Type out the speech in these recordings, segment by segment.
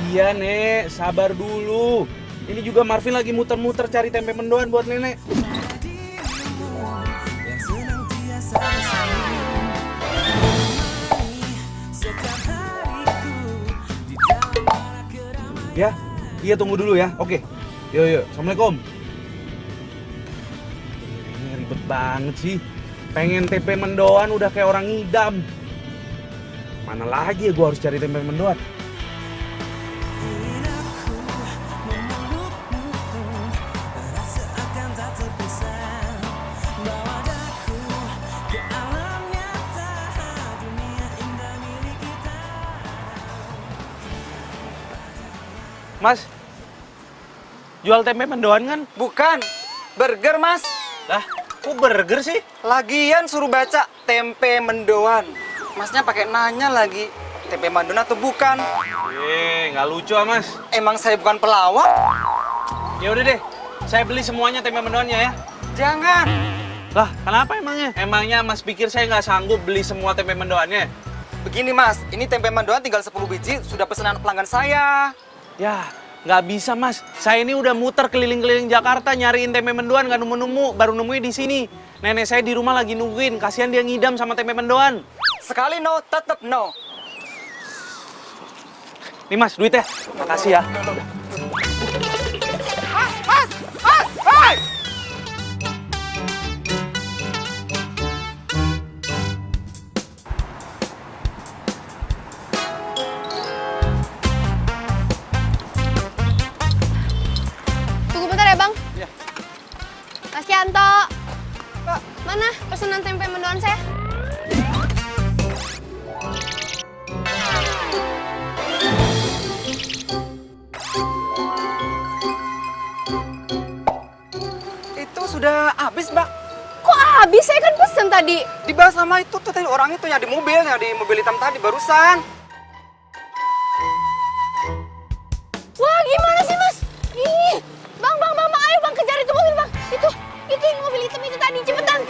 Iya, Nek. Sabar dulu. Ini juga Marvin lagi muter-muter cari tempe mendoan buat Nenek. Ya, iya tunggu dulu ya. Oke. Yuk. Assalamualaikum. Ini ribet banget sih. Pengen tempe mendoan udah kayak orang ngidam. Mana lagi ya gue harus cari tempe mendoan? Mas, jual tempe mendoan kan? Bukan, burger mas. Lah, kok burger sih? Lagian suruh baca tempe mendoan. Masnya pakai nanya lagi, tempe mendoan atau bukan? Nggak lucu ah, Mas. Emang saya bukan pelawak? Ya udah deh, saya beli semuanya tempe mendoannya ya. Jangan. Lah, kenapa emangnya? Emangnya Mas pikir saya nggak sanggup beli semua tempe mendoannya? Begini mas, ini tempe mendoan tinggal 10 biji, sudah pesanan pelanggan saya. Ya, nggak bisa Mas. Saya ini udah muter keliling-keliling Jakarta nyariin tempe mendoan nggak nemu-nemu, baru nemuin di sini. Nenek saya di rumah lagi nungguin, kasihan dia ngidam sama tempe mendoan. Sekali no, tetap no. Nih Mas, duitnya. Makasih ya. Mas! Hai! Tunggu bentar ya, Bang. Iya. Mas Yanto. Pak. Mana pesanan tempe mendoan saya? Itu sudah habis mbak. Kok habis? Saya kan pesen tadi. Dibahas sama itu tuh tadi orang itu yang di mobil hitam tadi barusan. Wah, gimana sih, Mas? Ih, Bang, ayo Bang kejar itu mobil, Bang. Itu yang mobil hitam itu tadi, cepetan.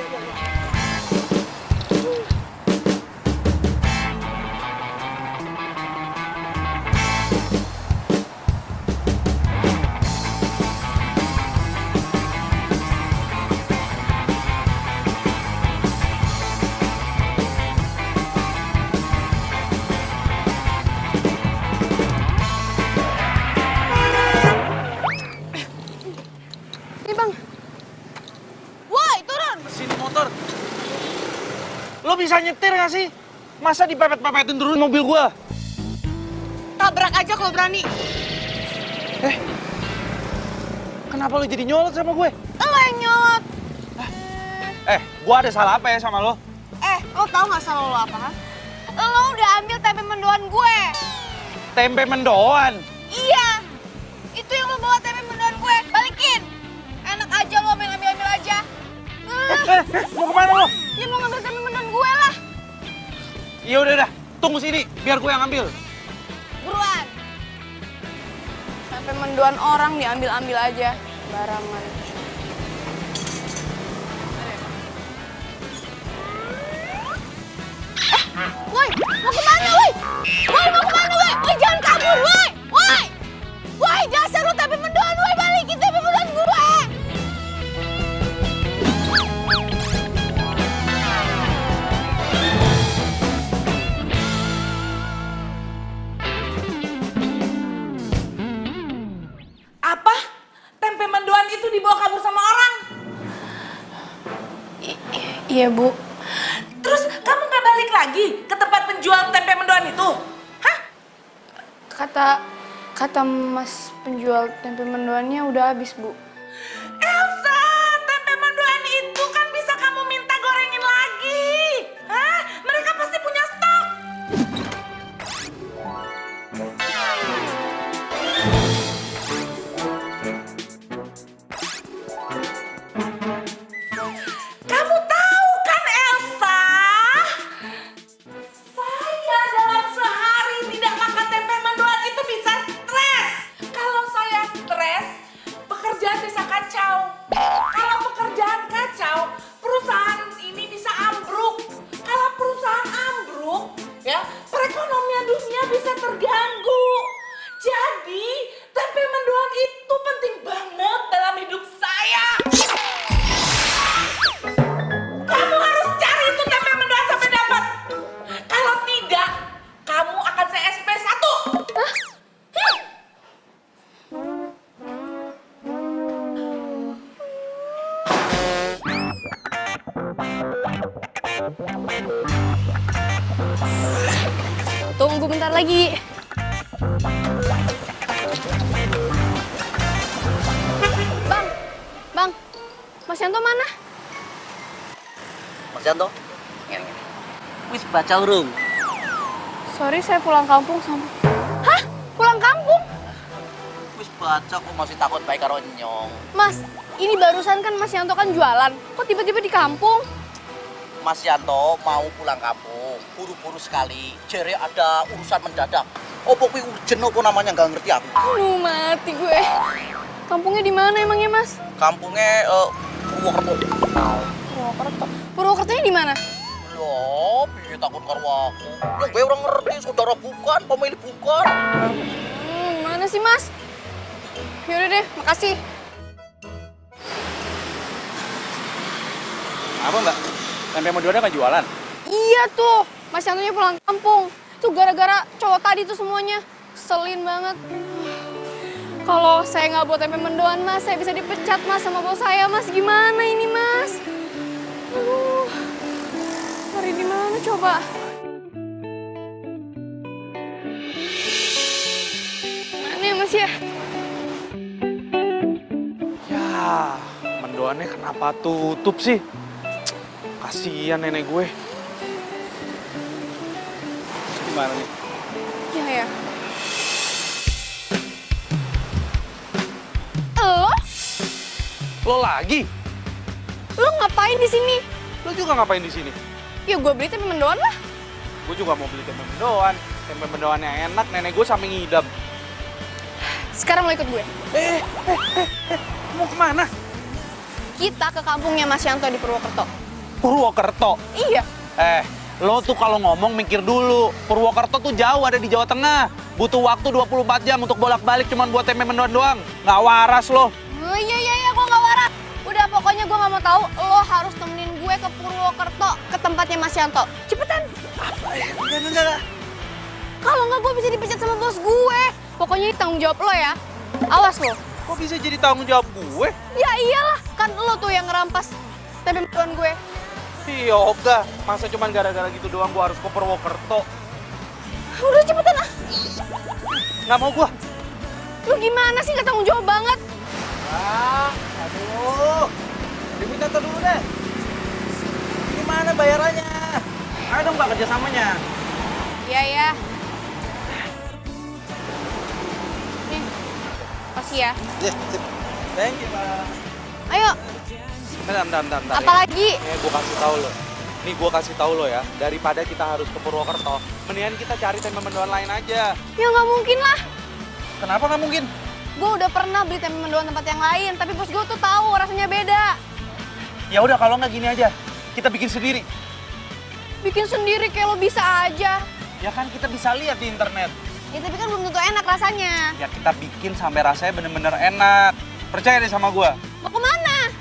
Nih, Bang. Woi, turun. Sini motor. Lo bisa nyetir nggak sih? Masa dipepet-pepetin turun mobil gua? Tabrak aja kalau berani. Kenapa lo jadi nyolot sama gue? Lo yang nyolot. Gua ada salah apa ya sama lo? Lo tau gak salah lo apa, kan? Lo udah ambil tempe mendoan gue. Tempe mendoan. Iya. Itu yang lo bawa tempe mendoan gue. Balikin. Enak aja lo main ambil-ambil aja. Mau kemana lo? Ya mau ngambil tempe mendoan gue lah. Ya udah, tunggu sini, biar gue yang ambil. Buruan. Tempe mendoan orang diambil-ambil aja. Barangan. Woi, mau kemana, woi? Woi, mau kemana, woi? Woi, jangan kabur, woi! Woi! Woi, dasar lo tempe mendoan, woi, balikin tempe mendoan gue! Apa? Tempe mendoan itu dibawa kabur sama orang? Iya, Bu. Terus kamu nggak balik lagi ke tempat penjual tempe mendoan itu? Hah? Kata Mas penjual tempe mendoannya udah habis, Bu. Elsa, tempe mendoan itu kan bisa kamu minta gorengin lagi. Hah? Mereka pasti punya stok. Kamu tahu kan Elsa? Saya dalam sehari tidak makan tempe mendoan itu bisa stres. Kalau saya stres, pekerjaan lagi. Bang, Mas Yanto mana? Mas Yanto? Ngene. Wis baca urung? Sorry, saya pulang kampung sama... Hah? Pulang kampung? Wis baca kok masih takut baik karo nyong. Mas, ini barusan kan Mas Yanto kan jualan. Kok tiba-tiba di kampung? Mas Yanto mau pulang kampung, buru-buru sekali. Jere ada urusan mendadak. Opo kuwi urgen opo namanya nggak ngerti aku. Aduh, mati gue. Kampungnya di mana emangnya, Mas? Kampungnya Purwokerto. Purwokerto. Purwokertonya di mana? Loh, piye takut karo aku? Yang gue orang ngerti, saudara bukan, pemilik bukan. Mana sih, Mas? Yaudah deh, makasih. Apa mbak? Tempe mendoannya nggak jualan? Iya tuh, Mas Yantonya pulang kampung. Itu gara-gara cowok tadi tuh semuanya. Selin banget. Kalau saya nggak buat tempe mendoan, Mas, saya bisa dipecat, Mas, sama bos saya, Mas. Gimana ini, Mas? Aduh, cari di mana coba? Mana ya, Mas ya? Ya, mendoannya kenapa tutup sih? Kasihan nenek gue. Gimana nih? Ya, ya. Lo? Lo lagi? Lo ngapain di sini? Lo juga ngapain di sini? Ya gue beli tempe mendoan lah. Gue juga mau beli tempe mendoan. Tempe mendoannya enak, nenek gue sampe ngidam. Sekarang lo ikut gue. Mau kemana? Kita ke kampungnya Mas Yanto di Purwokerto. Purwokerto? Iya. Lo tuh kalau ngomong mikir dulu. Purwokerto tuh jauh, ada di Jawa Tengah. Butuh waktu 24 jam untuk bolak-balik cuman buat tempe mendoan doang. Nggak waras lo. Oh iya, gue nggak waras. Udah, pokoknya gue nggak mau tahu. Lo harus temenin gue ke Purwokerto, ke tempatnya Mas Yanto. Cepetan. Enggak. Kalau nggak gue bisa dipecat sama bos gue. Pokoknya ini tanggung jawab lo ya. Awas lo. Kok bisa jadi tanggung jawab gue? Ya iyalah, kan lo tuh yang ngerampas tempe mendoan gue. Iya, Oga. Masa cuman gara-gara gitu doang gue harus ke Purwokerto? Udah cepetan ah. Nggak mau gue. Lu gimana sih, nggak tanggung jawab banget? Aduh. Diminta dulu deh. Gimana bayarannya? Ayo dong Mbak kerjasamanya. Iya ya. Nih, kasih ya. Yes, sip. Thank you, Mbak. Ayo, Bentar. apalagi? Gue kasih tahu lo. Nih gue kasih tahu lo ya. Daripada kita harus ke Purwokerto, mendingan kita cari tempe mendoan lain aja. Ya nggak mungkin lah. Kenapa nggak mungkin? Gue udah pernah beli tempe mendoan tempat yang lain, tapi bos gue tuh tahu rasanya beda. Ya udah kalau nggak gini aja, kita bikin sendiri. Bikin sendiri kayak lo bisa aja. Ya kan kita bisa lihat di internet. Ya tapi kan belum tentu enak rasanya. Ya kita bikin sampai rasanya bener-bener enak. Percaya deh sama gue. Mau kemana?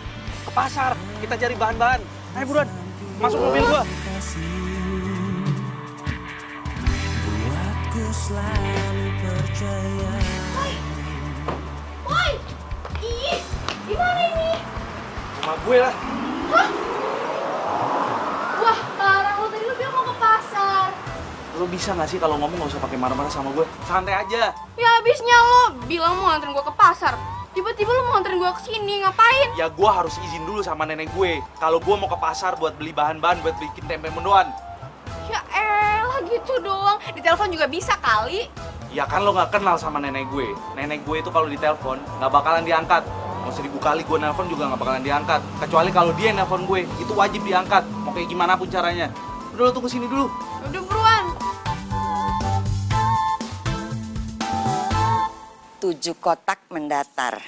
Ke pasar, kita cari bahan-bahan. Ayo buruan, masuk mobil gue. Woi, ih, gimana ini? Sama gue lah. Wah, parah lo tadi lo bilang mau ke pasar. Lo bisa nggak sih kalau ngomong nggak usah pakai marah-marah sama gue? Santai aja. Ya habisnya lo bilang mau nganterin gue ke pasar. Tiba-tiba lo mau nganterin gue ke sini, ngapain? Ya gue harus izin dulu sama nenek gue. Kalau gue mau ke pasar buat beli bahan-bahan buat bikin tempe mendoan. Ya elah gitu doang. Di telepon juga bisa kali. Ya kan lo nggak kenal sama nenek gue. Nenek gue itu kalau ditelepon nggak bakalan diangkat. Mau 1000 kali gue nelpon juga nggak bakalan diangkat. Kecuali kalau dia yang nelpon gue, itu wajib diangkat. Mau kayak gimana pun caranya. Udah lo tunggu sini dulu. Udah buruan. 7 kotak mendatar.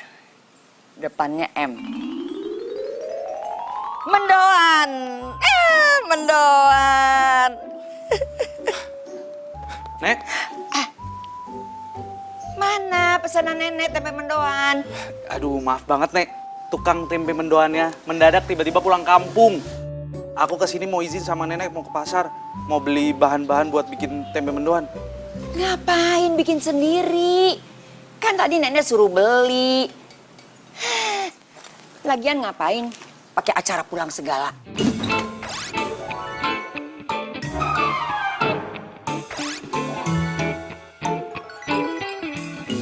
Depannya M. Mendoan. Mendoan. Nek, Mana pesanan nenek tempe mendoan? aduh maaf banget Nek. Tukang tempe mendoannya mendadak tiba-tiba pulang kampung. Aku kesini mau izin sama nenek mau ke pasar. Mau beli bahan-bahan buat bikin tempe mendoan. Ngapain bikin sendiri? Kan tadi nenek suruh beli. Lagian ngapain pakai acara pulang segala?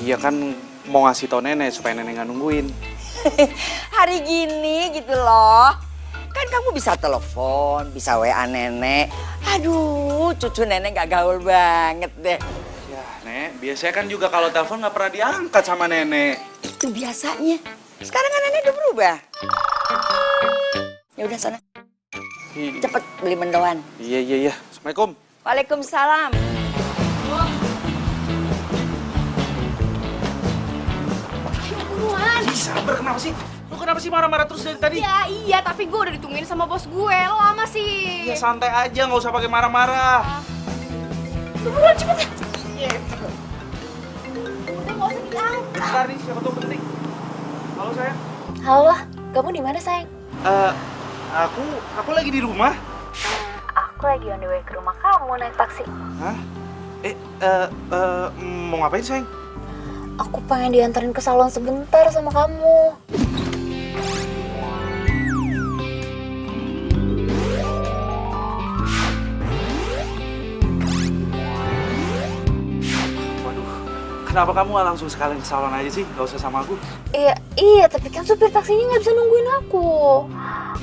Iya kan mau ngasih tau nenek supaya nenek nggak nungguin. Hari gini gitu loh. Kan kamu bisa telepon, bisa WA nenek. Aduh, cucu nenek gak gaul banget deh. Ya nek, biasanya kan juga kalau telepon nggak pernah diangkat sama nenek. Itu biasanya. Sekarang kan nenek udah berubah. Ya udah sana, cepet beli mendoan. Iya. Assalamualaikum. Waalaikumsalam. Buruan. Sabar, kenapa sih? Lu kenapa sih marah-marah terus dari tadi? Ya iya, tapi gue udah ditungguin sama bos gue. Lo lama sih. Ya santai aja, nggak usah pakai marah-marah. Buruan cepet ya. Iya. Udah nggak usah diangkat. Bentar nih, siapa tuh penting. Halo sayang. Halo, kamu di mana sayang? Aku lagi di rumah. Aku lagi on the way ke rumah kamu naik taksi. Hah? Mau ngapain sayang? Aku pengen dianterin ke salon sebentar sama kamu. Waduh, kenapa kamu nggak langsung sekalian ke salon aja sih? Gak usah sama aku. Iya, tapi kan supir taksinya nggak bisa nungguin aku.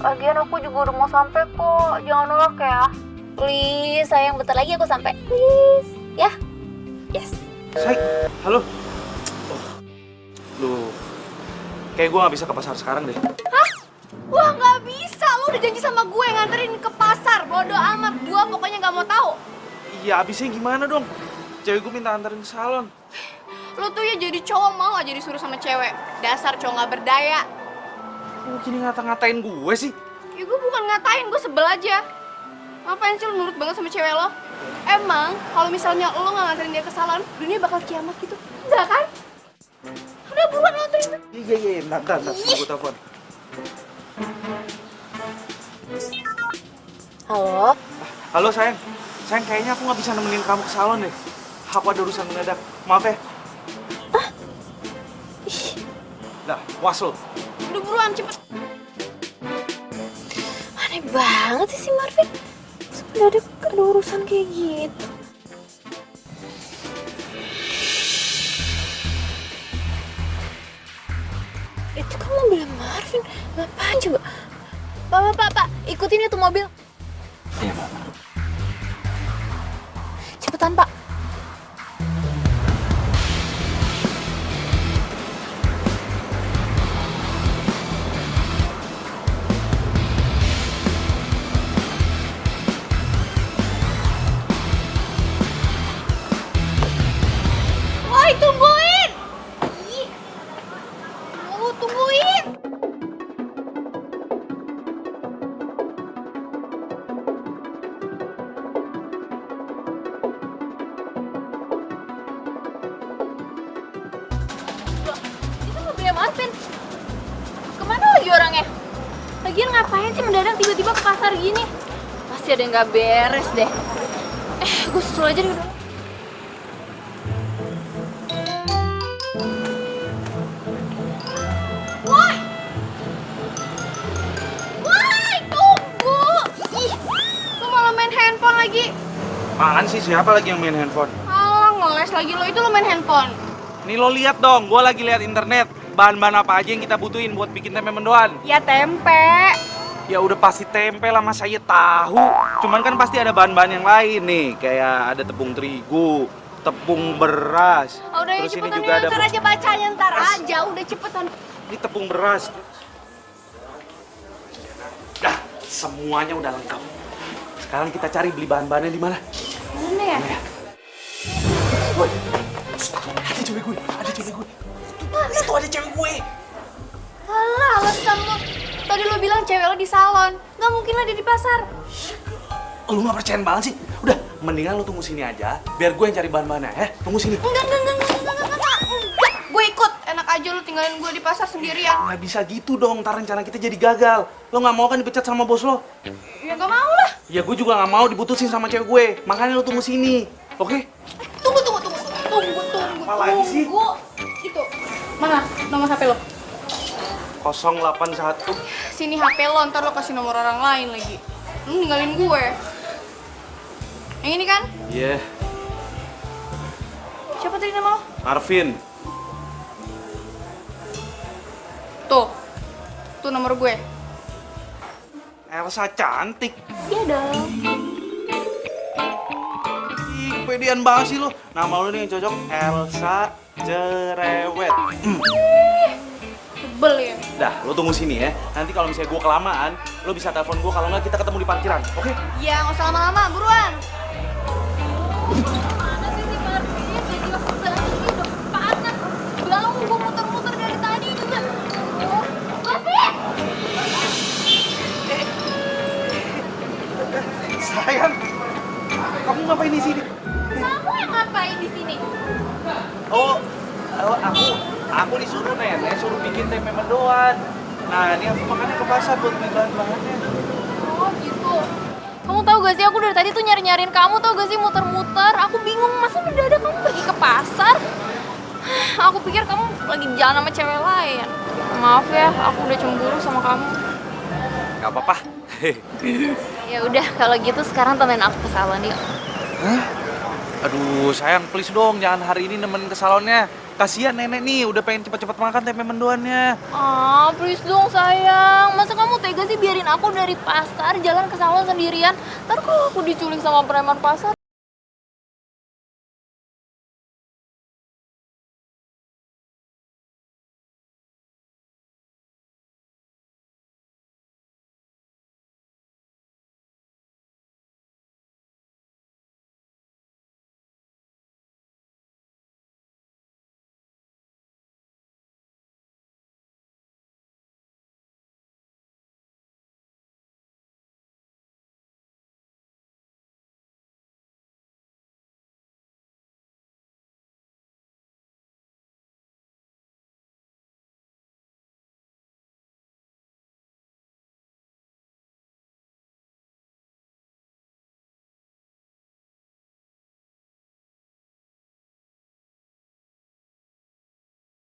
Lagian aku juga udah mau sampai kok. Jangan nolak ya. Please, sayang, bentar lagi aku sampai. Please, ya. Yes. Say, halo. Duh, kayak gue gak bisa ke pasar sekarang deh. Hah? Wah nggak bisa. Lo udah janji sama gue nganterin ke pasar. Bodoh amat. Gue pokoknya nggak mau tahu. Iya, abisnya gimana dong? Cewek gue minta anterin ke salon. Lo tuh ya jadi cowok mau aja disuruh sama cewek. Dasar cowok nggak berdaya. Kok gini ngata-ngatain gue sih? Ya gue bukan ngatain, gue sebel aja. Ngapain sih lo nurut banget sama cewek lo? Emang kalau misalnya lo nggak nganterin dia ke salon, dunia bakal kiamat gitu? Enggak kan? Udah buruan nganterin. Iya, bentar, gue telepon. Halo? Halo sayang, kayaknya aku nggak bisa nemenin kamu ke salon deh. Aku ada urusan mendadak, maaf ya. Dah, was lo. Udah buruan, cepet. Aneh banget sih si Marvin. Sebenarnya ada urusan kayak gitu. Itu kan mobilnya Marvin. Ngapain coba? Pak, ikutin itu mobil. Iya, Pak. Cepetan, Pak. Woi, tungguin! Ih. Tungguin! Itu mobilnya Marvin. Kemana lagi orangnya? Lagian ngapain sih mendadak tiba-tiba ke pasar gini? Pasti ada yang nggak beres deh. Gue susul aja deh. Woi! Woi, tunggu! Ih, lu malah main handphone lagi. Apaan sih, siapa lagi yang main handphone? Alah, ngeles lagi lo, itu lo main handphone. Nih lo lihat dong, gue lagi lihat internet. Bahan-bahan apa aja yang kita butuhin buat bikin tempe mendoan? Ya tempe. Ya udah pasti tempe lah, mas saya tahu. Cuman kan pasti ada bahan-bahan yang lain nih, kayak ada tepung terigu, tepung beras. Oh, udah ya Terus ini cepetan juga ya, ada ntar aja bacanya, ntar aja. Udah cepetan. ini tepung beras. Dah, semuanya udah lengkap. Sekarang kita cari beli bahan-bahannya di mana? Mana ya? Woi, ada cewek gue. Itu ada cewek gue. Alah, alasan lo. Tadi lo bilang cewek lo di salon. Nggak mungkin lah dia di pasar. Lu nggak percaya banget sih? Udah, mendingan lu tunggu sini aja, biar gue yang cari bahan-bahannya, ya? Tunggu sini. Enggak. Gue ikut. Enak aja lo tinggalin gue di pasar sendirian. Nggak bisa gitu dong, ntar rencana kita jadi gagal. Lo nggak mau kan dipecat sama bos lo? Ya nggak mau lah. Ya gue juga nggak mau diputusin sama cewek gue. Makanya lo tunggu sini, oke? Tunggu. Apa lagi sih? Itu. Mana nomor HP lo? 081. Sini HP lo, ntar lo kasih nomor orang lain lagi. Lu ninggalin gue. Yang ini kan? Iya, Siapa tadi nama lo? Marvin. Tuh nomor gue. Elsa cantik. Iya dong. Ih, kepedean banget sih lu. Nama lu nih yang cocok Elsa Cerewet. Sebel ya. Dah, lu tunggu sini ya. Nanti kalau misalnya gue kelamaan, lu bisa telepon gue. Kalau nggak kita ketemu di parkiran, oke? Iya, nggak usah lama-lama, buruan. Mana sih si parkirnya kayak jelas banget sih, udah panas. Jauh gue muter-muter dari tadi juga. Oh, Gavin! Sayang, kamu ngapain di sini? Kamu yang ngapain di sini? Oh, aku disuruh nenek suruh bikin tempe mendoan. Nah, ini aku makannya ke pasar buat beli bahan-bahannya. Oh gitu. Kamu tahu gak sih aku dari tadi tuh nyari-nyariin kamu, tahu gak sih, muter-muter. Aku bingung masa mendadak kamu pergi ke pasar. Aku pikir kamu lagi jalan sama cewek lain. Maaf ya, aku udah cemburu sama kamu. Gak apa-apa. Ya udah, kalau gitu sekarang temenin aku ke salon yuk. Aduh, sayang, please dong, jangan hari ini nemenin ke salonnya. Kasihan nenek nih, udah pengen cepet-cepet makan tempe mendoannya. Ah, please dong sayang. Masa kamu tega sih biarin aku dari pasar jalan ke salon sendirian? Ntar kalau aku diculik sama preman pasar.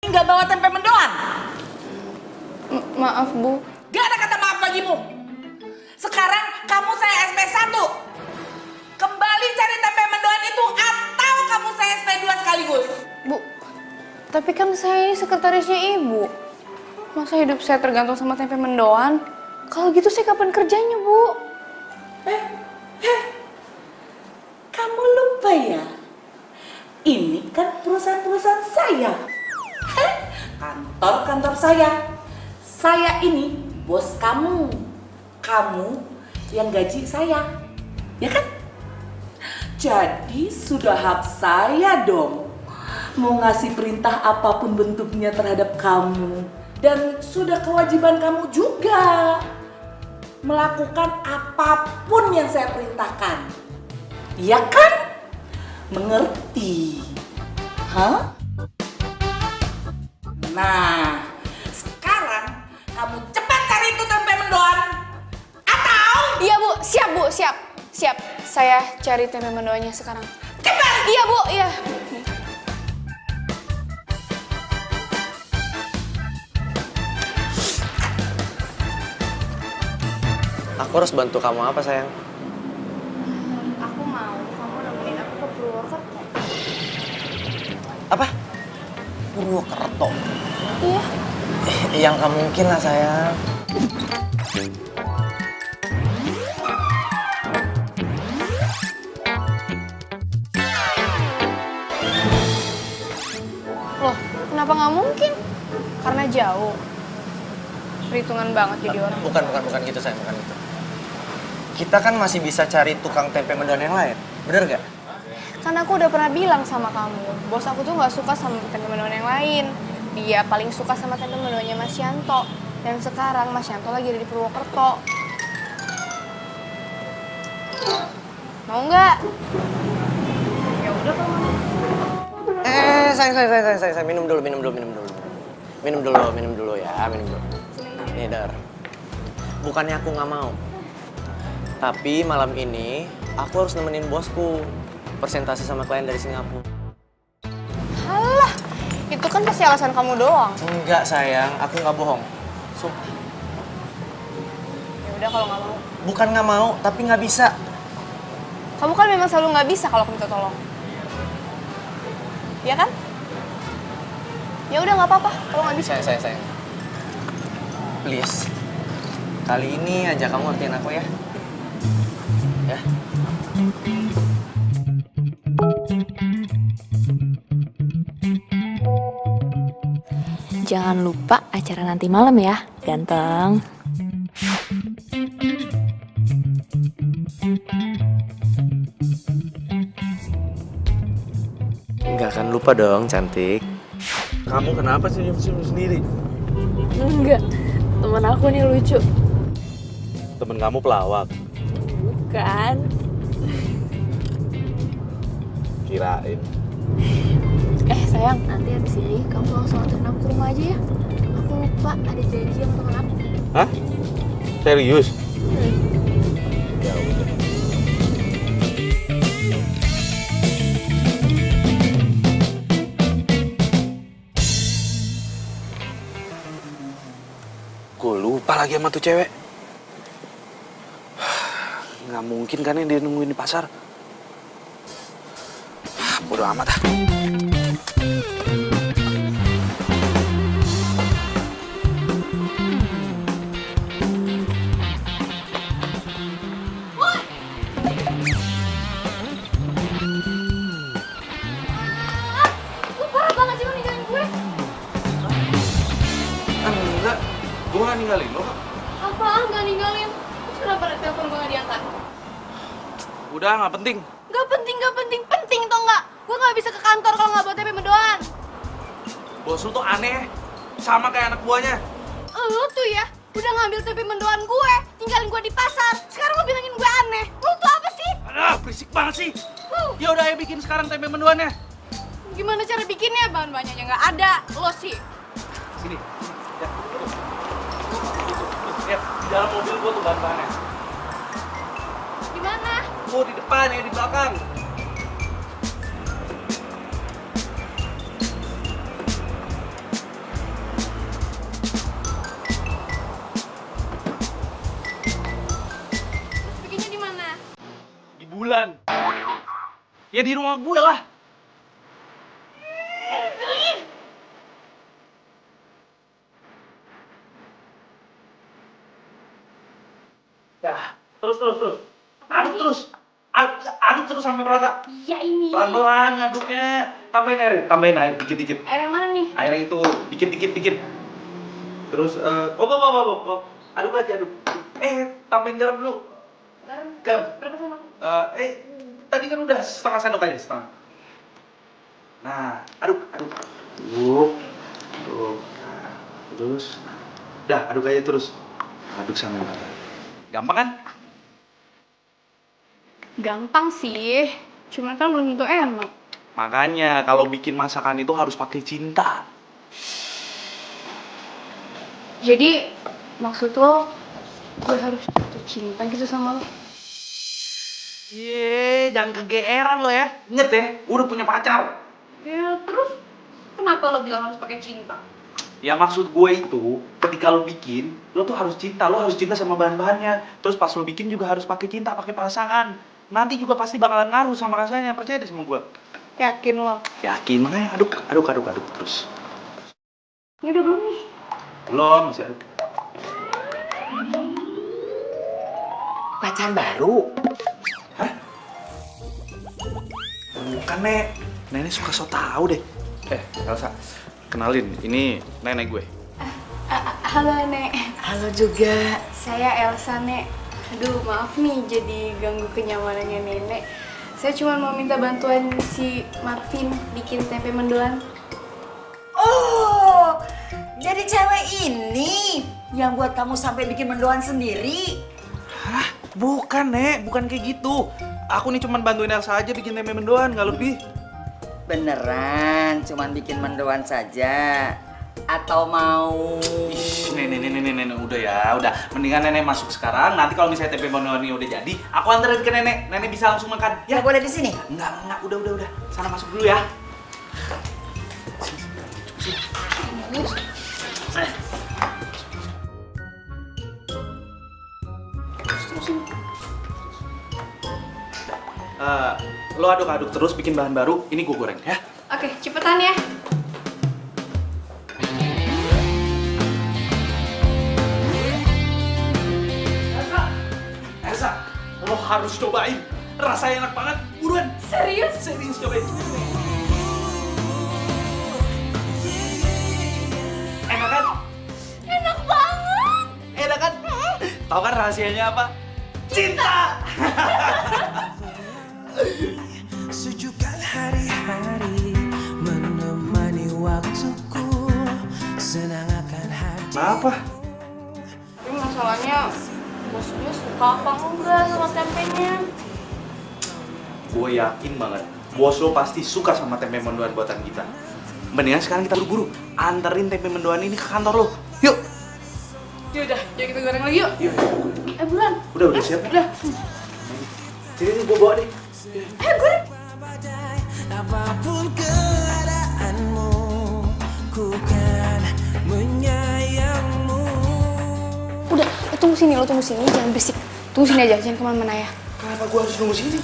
Nggak bawa tempe mendoan? Maaf, Bu. Gak ada kata maaf bagimu. Sekarang kamu saya SP1. Kembali cari tempe mendoan itu atau kamu saya SP2 sekaligus. Bu, tapi kan saya ini sekretarisnya Ibu. Masa hidup saya tergantung sama tempe mendoan? Kalau gitu saya kapan kerjanya, Bu? Kamu lupa ya? Ini kan perusahaan-perusahaan saya. Kantor-kantor saya. Saya ini bos kamu. Kamu yang gaji saya. Ya kan? Jadi sudah hak saya dong mau ngasih perintah apapun bentuknya terhadap kamu. Dan sudah kewajiban kamu juga melakukan apapun yang saya perintahkan. Iya kan? Mengerti? Hah? Nah, sekarang kamu cepat cari itu tempe mendoan. Atau Iya, Bu. Siap, Bu. Siap. Siap. Saya cari tempe mendoannya sekarang. cepat! Iya, Bu. Iya. Aku harus bantu kamu apa sayang? Aku mau kamu nemenin aku ke Purwokerto. Apa? Purwokerto? Iya. Yang gak mungkin lah sayang. Loh, kenapa nggak mungkin? Karena jauh. Perhitungan banget jadi orang. Bukan gitu sayang, bukan itu. Kita kan masih bisa cari tukang tempe mendoan yang lain, bener gak? Kan aku udah pernah bilang sama kamu, bos aku tuh nggak suka sama tempe mendoan yang lain. Dia paling suka sama tempe mendoannya Mas Yanto. Dan sekarang Mas Yanto lagi ada di Purwokerto. Mau nggak? Ya udah kamu. Sayang, minum dulu ya, minum dulu. Nih, Dar. Bukannya aku nggak mau. Tapi malam ini aku harus nemenin bosku presentasi sama klien dari Singapura. Halah, itu kan pasti alasan kamu doang. Enggak sayang, aku nggak bohong. Sumpah. Ya udah kalau nggak mau. Bukan nggak mau, tapi nggak bisa. Kamu kan memang selalu nggak bisa kalau aku minta tolong. Ya kan? Ya udah nggak apa-apa kalau nggak bisa. Sayang. please. Kali ini aja kamu ngertiin aku ya. Ya. Jangan lupa acara nanti malam ya, ganteng. Nggak akan lupa dong, cantik. Kamu kenapa senyum-senyum sendiri? Enggak, temen aku nih lucu. Temen kamu pelawak. Bukan. Kirain. Sayang, nanti habis ini kamu langsung anterin aku ke rumah aja ya. Aku lupa ada janji sama temen aku. Hah? Serius? Ya udah. Gue lupa lagi sama tuh cewek. Nggak mungkin kan yang dia nungguin di pasar. Bodoh amat ah. Lu parah banget sih lu ninggalin gue. Enggak, gue nggak ninggalin lo. Apaan nggak ninggalin? Terus kenapa telepon gue nggak diangkat? Udah, nggak penting. Gak penting, penting tau nggak? Gue nggak bisa ke kantor kalau nggak bawa TP mendoan. Bos lu tuh aneh, sama kayak anak buahnya. Lu tuh ya, udah ngambil TP mendoan gue, tinggalin gue di pasar. Sekarang lu bilangin gue aneh. Lu tuh apa sih? Aduh, berisik banget sih. Ya udah, ayo bikin sekarang tempe mendoannya. Gimana cara bikinnya? Bahan-bahannya aja nggak ada. Lo sih. Sini. Ya, tuh. Ya, di dalam mobil gua tuh bahan-bahannya. Di mana? Gua di depan ya, di belakang. Terus bikinnya di mana? Di bulan. Ya di rumah gue lah. Ya, terus. Aduk terus. Aduk terus sampai merata. Iya ini. Pelan-pelan ngaduknya. Tambahin air dikit-dikit. Air yang mana nih? Air yang itu dikit. Terus aduk aja, aduk. Tambahin garam dulu. Garam? Berapa sendok? Tadi kan udah setengah sendok aja, setengah. Nah, aduk. Tuh. Nah, terus. Udah, aduk aja terus. Aduk sampai merata. Gampang kan? Gampang sih. Cuman kan belum tentu enak. Makanya kalau bikin masakan itu harus pakai cinta. Jadi maksud lo gue harus jatuh cinta gitu sama lo? Jangan kegeeran lo ya. Ingat ya, udah punya pacar. Ya terus kenapa lo bilang harus pakai cinta? Ya maksud gue itu, ketika lo bikin, lo tuh harus cinta sama bahan-bahannya. Terus pas lo bikin juga harus pakai cinta, pakai perasaan. Nanti juga pasti bakalan ngaruh sama rasanya, percaya deh sama gue. Yakin lo? Yakin, makanya aduk terus. Ini udah belum nih? Belum, masih aduk. Pacar baru. Hah? Bukan, Nek. Nenek suka so tau deh. Elsa, kenalin, ini nenek gue. Halo Nek. Halo juga. Saya Elsa Nek. Aduh maaf nih jadi ganggu kenyamanannya nenek. Saya cuma mau minta bantuan si Marvin bikin tempe mendoan. Oh, jadi cewek ini yang buat kamu sampai bikin mendoan sendiri. Hah? Bukan, Nek. Bukan kayak gitu. Aku nih cuma bantuin Elsa aja bikin tempe mendoan, nggak lebih. Beneran, cuman bikin mendoan saja. Atau mau... Nenek, udah. Mendingan nenek masuk sekarang. Nanti kalau misalnya tempe mendoannya udah jadi, aku anterin ke nenek. Nenek bisa langsung makan. Ya? Nggak boleh di sini? Enggak. Udah. Sana masuk dulu ya. Lo aduk-aduk terus, bikin bahan baru. Ini gue goreng ya. Oke, cepetan ya. harus cobain. Rasanya enak banget. Buruan. Serius? Serius cobain. Enak kan? Enak banget. Enak kan? Tahu kan rahasianya apa? Cinta. Sejukkan hari-hari menemani waktuku, senang akan hadir. Kenapa? Tapi masalahnya bos gue suka apa enggak sama tempenya? Gue yakin banget, bos lo pasti suka sama tempe mendoan buatan kita. Mendingan sekarang kita buru-buru anterin tempe mendoan ini ke kantor lo. Yuk. Yaudah, yuk kita goreng lagi yuk. Yuk. Buruan. Udah siap? Udah. Sini nih, gue bawa nih. Goreng. Badai, apapun keadaanmu, ku kan menyayangmu. Udah, lo tunggu sini, jangan berisik. Tunggu sini aja, jangan kemana-mana ya. Kenapa gue harus nunggu sini?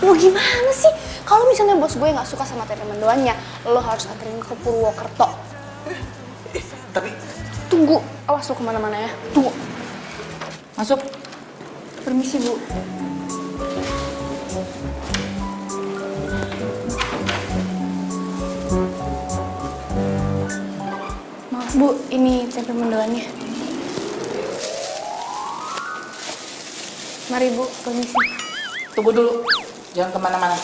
Lo gimana sih? Kalau misalnya bos gue nggak suka sama tempe mendoannya, lo harus anterin ke Purwokerto. Tapi Tunggu, awas lo kemana-mana ya. Tunggu. Masuk. Permisi, Bu. Maaf, Bu, ini tempe mendoannya. Mari, Bu, permisi. Tunggu dulu. Jangan kemana-mana.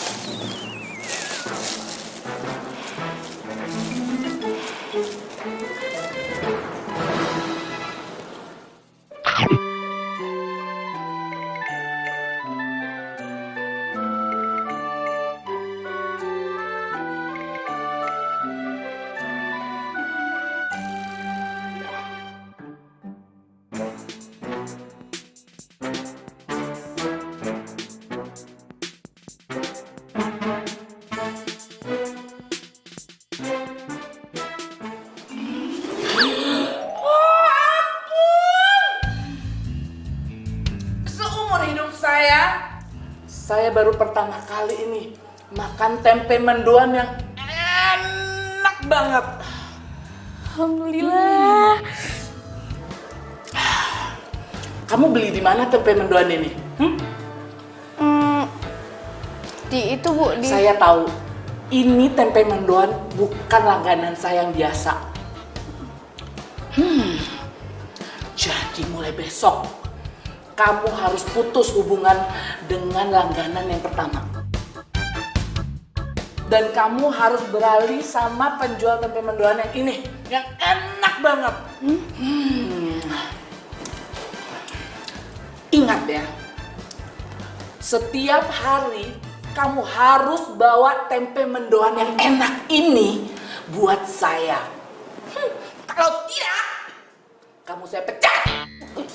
Seumur hidup saya baru pertama kali ini makan tempe mendoan yang enak banget. Alhamdulillah. Kamu beli di mana tempe mendoan ini? Di itu, Bu, di... Saya tahu, ini tempe mendoan bukan langganan saya yang biasa. Jadi mulai besok, kamu harus putus hubungan dengan langganan yang pertama. Dan kamu harus beralih sama penjual tempe mendoan yang ini, yang enak banget. Ingat ya, setiap hari kamu harus bawa tempe mendoan yang enak ini buat saya. Kalau tidak, kamu saya pecat.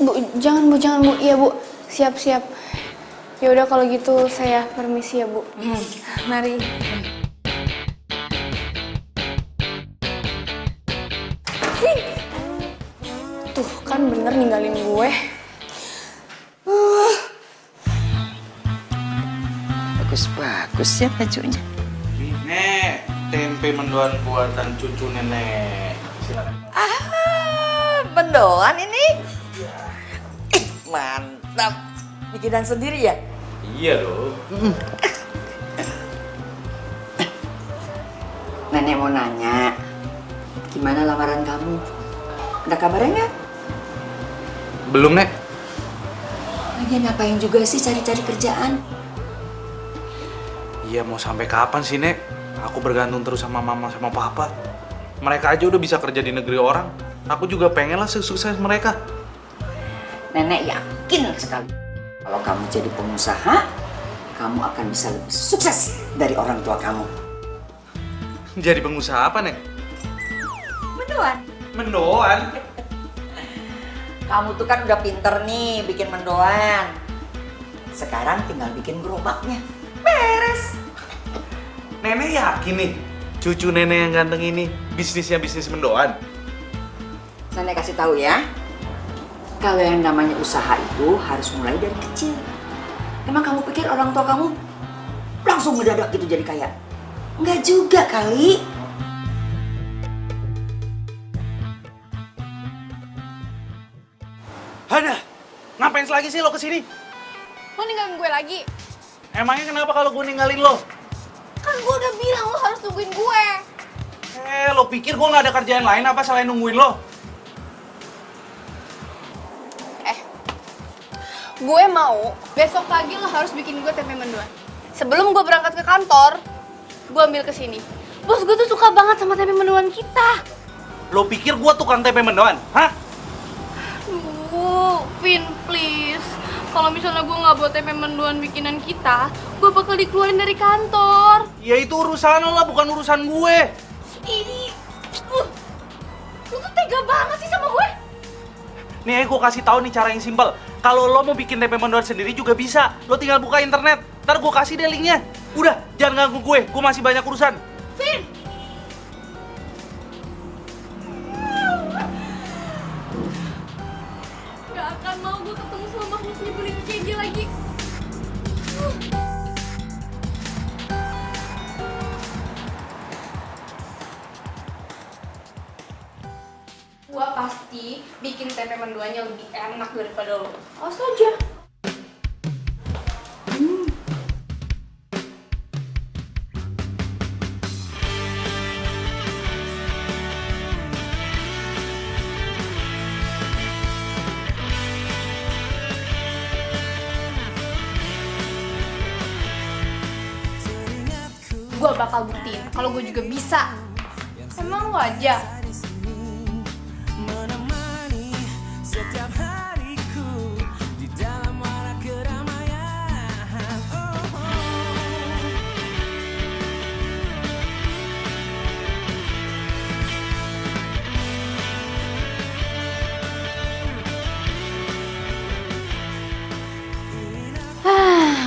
Bu, jangan, Bu. Iya, Bu. Siap. Ya udah kalau gitu saya permisi ya, Bu. Mari. Tuh, kan bener ninggalin gue. Bagus ya bajunya. Nek, tempe mendoan buatan cucu nenek. Silakan. Mendoan ini? Ih, mantap. Bikinan sendiri ya? Iya dong. Nenek mau nanya, gimana lamaran kamu? Ada kabarnya nggak? Belum, Nek. Lagian ngapain juga sih cari-cari kerjaan? Iya, mau sampai kapan sih, Nek? Aku bergantung terus sama mama sama papa. Mereka aja udah bisa kerja di negeri orang. Aku juga pengen lah sukses mereka. Nenek yakin sekali. Kalau kamu jadi pengusaha, kamu akan bisa lebih sukses dari orang tua kamu. Jadi pengusaha apa, Nek? Mendoan. Mendoan? Kamu tuh kan udah pinter nih bikin mendoan. Sekarang tinggal bikin gerobaknya. Beres. Nenek yakin nih, cucu nenek yang ganteng ini bisnisnya bisnis mendoan? Nenek kasih tahu ya. Kalau yang namanya usaha itu harus mulai dari kecil. Emang kamu pikir orang tua kamu langsung mendadak gitu jadi kaya? Enggak juga kali. Ada, ngapain lagi sih lo kesini? Mana ninggalin gue lagi? Emangnya kenapa kalau gue ninggalin lo? Kan gue udah bilang lo harus tungguin gue. Lo pikir gue nggak ada kerjaan lain apa selain nungguin lo? Gue mau besok pagi lo harus bikin gue tempe mendoan. Sebelum gue berangkat ke kantor, gue ambil ke sini. Bos gue tuh suka banget sama tempe mendoan kita. Lo pikir gue tukang tempe mendoan? Hah? Vin, please. Kalau misalnya gue nggak buat tempe mendoan bikinan kita, gue bakal dikeluarin dari kantor. Ya itu urusan lo lah, bukan urusan gue. Ini, lu tuh tega banget sih sama gue. Nih, gue kasih tahu nih cara yang simpel. Kalau lo mau bikin tempe mendoan sendiri juga bisa. Lo tinggal buka internet. Ntar gue kasih deh linknya. Udah, jangan ganggu gue masih banyak urusan. Vin! Gak akan mau gue ketemu sama makhluk nyebelin kayak dia lagi. Gua pasti bikin tempe mendoannya lebih enak daripada lo. Awas aja. Gua bakal buktiin kalau gue juga bisa. Emang lo aja. menemani setiap hariku di dalam warak keramaian.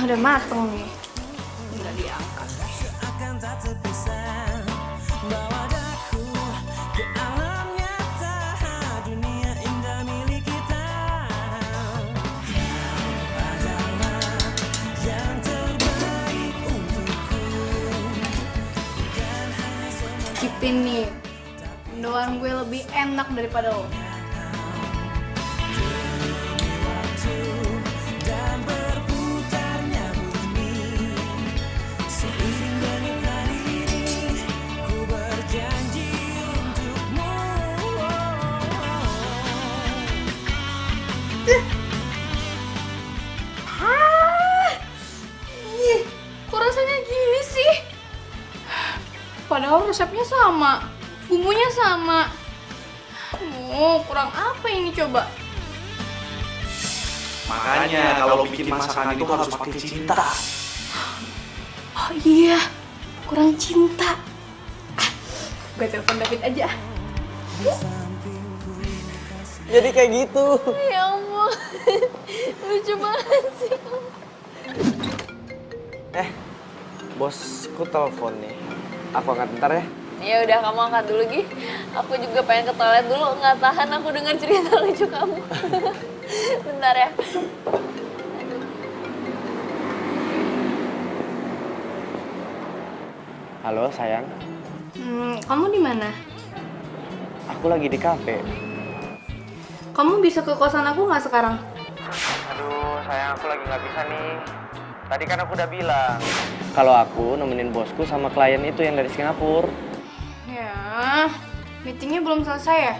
Udah mateng nih. Nggak diangkat. Seakan tak terpisah, bawa daku ke alam nyata, dunia indah milik kita. Kau adalah yang terbaik untukku, bukan hanya semua. Cipin nih. Mendoan gue lebih enak daripada lo. Dan berputarnya bumi, seiring dengan hari ini, ku berjanji untukmu. Kok rasanya gini sih? Padahal resepnya sama, bumbunya sama. Kurang apa ini coba? Makanya kalau bikin masakan itu harus pakai cinta. Oh iya, kurang cinta. Gue telepon David aja. Jadi kayak gitu. Ya ampun, lucu banget sih. Bosku telepon nih. Aku angkat bentar ya. Ya udah, kamu angkat dulu, Gi. Aku juga pengen ke toilet dulu, nggak tahan aku dengar cerita lucu kamu. Bentar ya. Halo sayang, Kamu di mana? aku lagi di kafe. Kamu bisa ke kosan aku nggak sekarang? Aduh sayang, aku lagi nggak bisa nih. Tadi kan aku udah bilang kalau aku nemenin bosku sama klien itu yang dari Singapura. Ya, meetingnya belum selesai ya?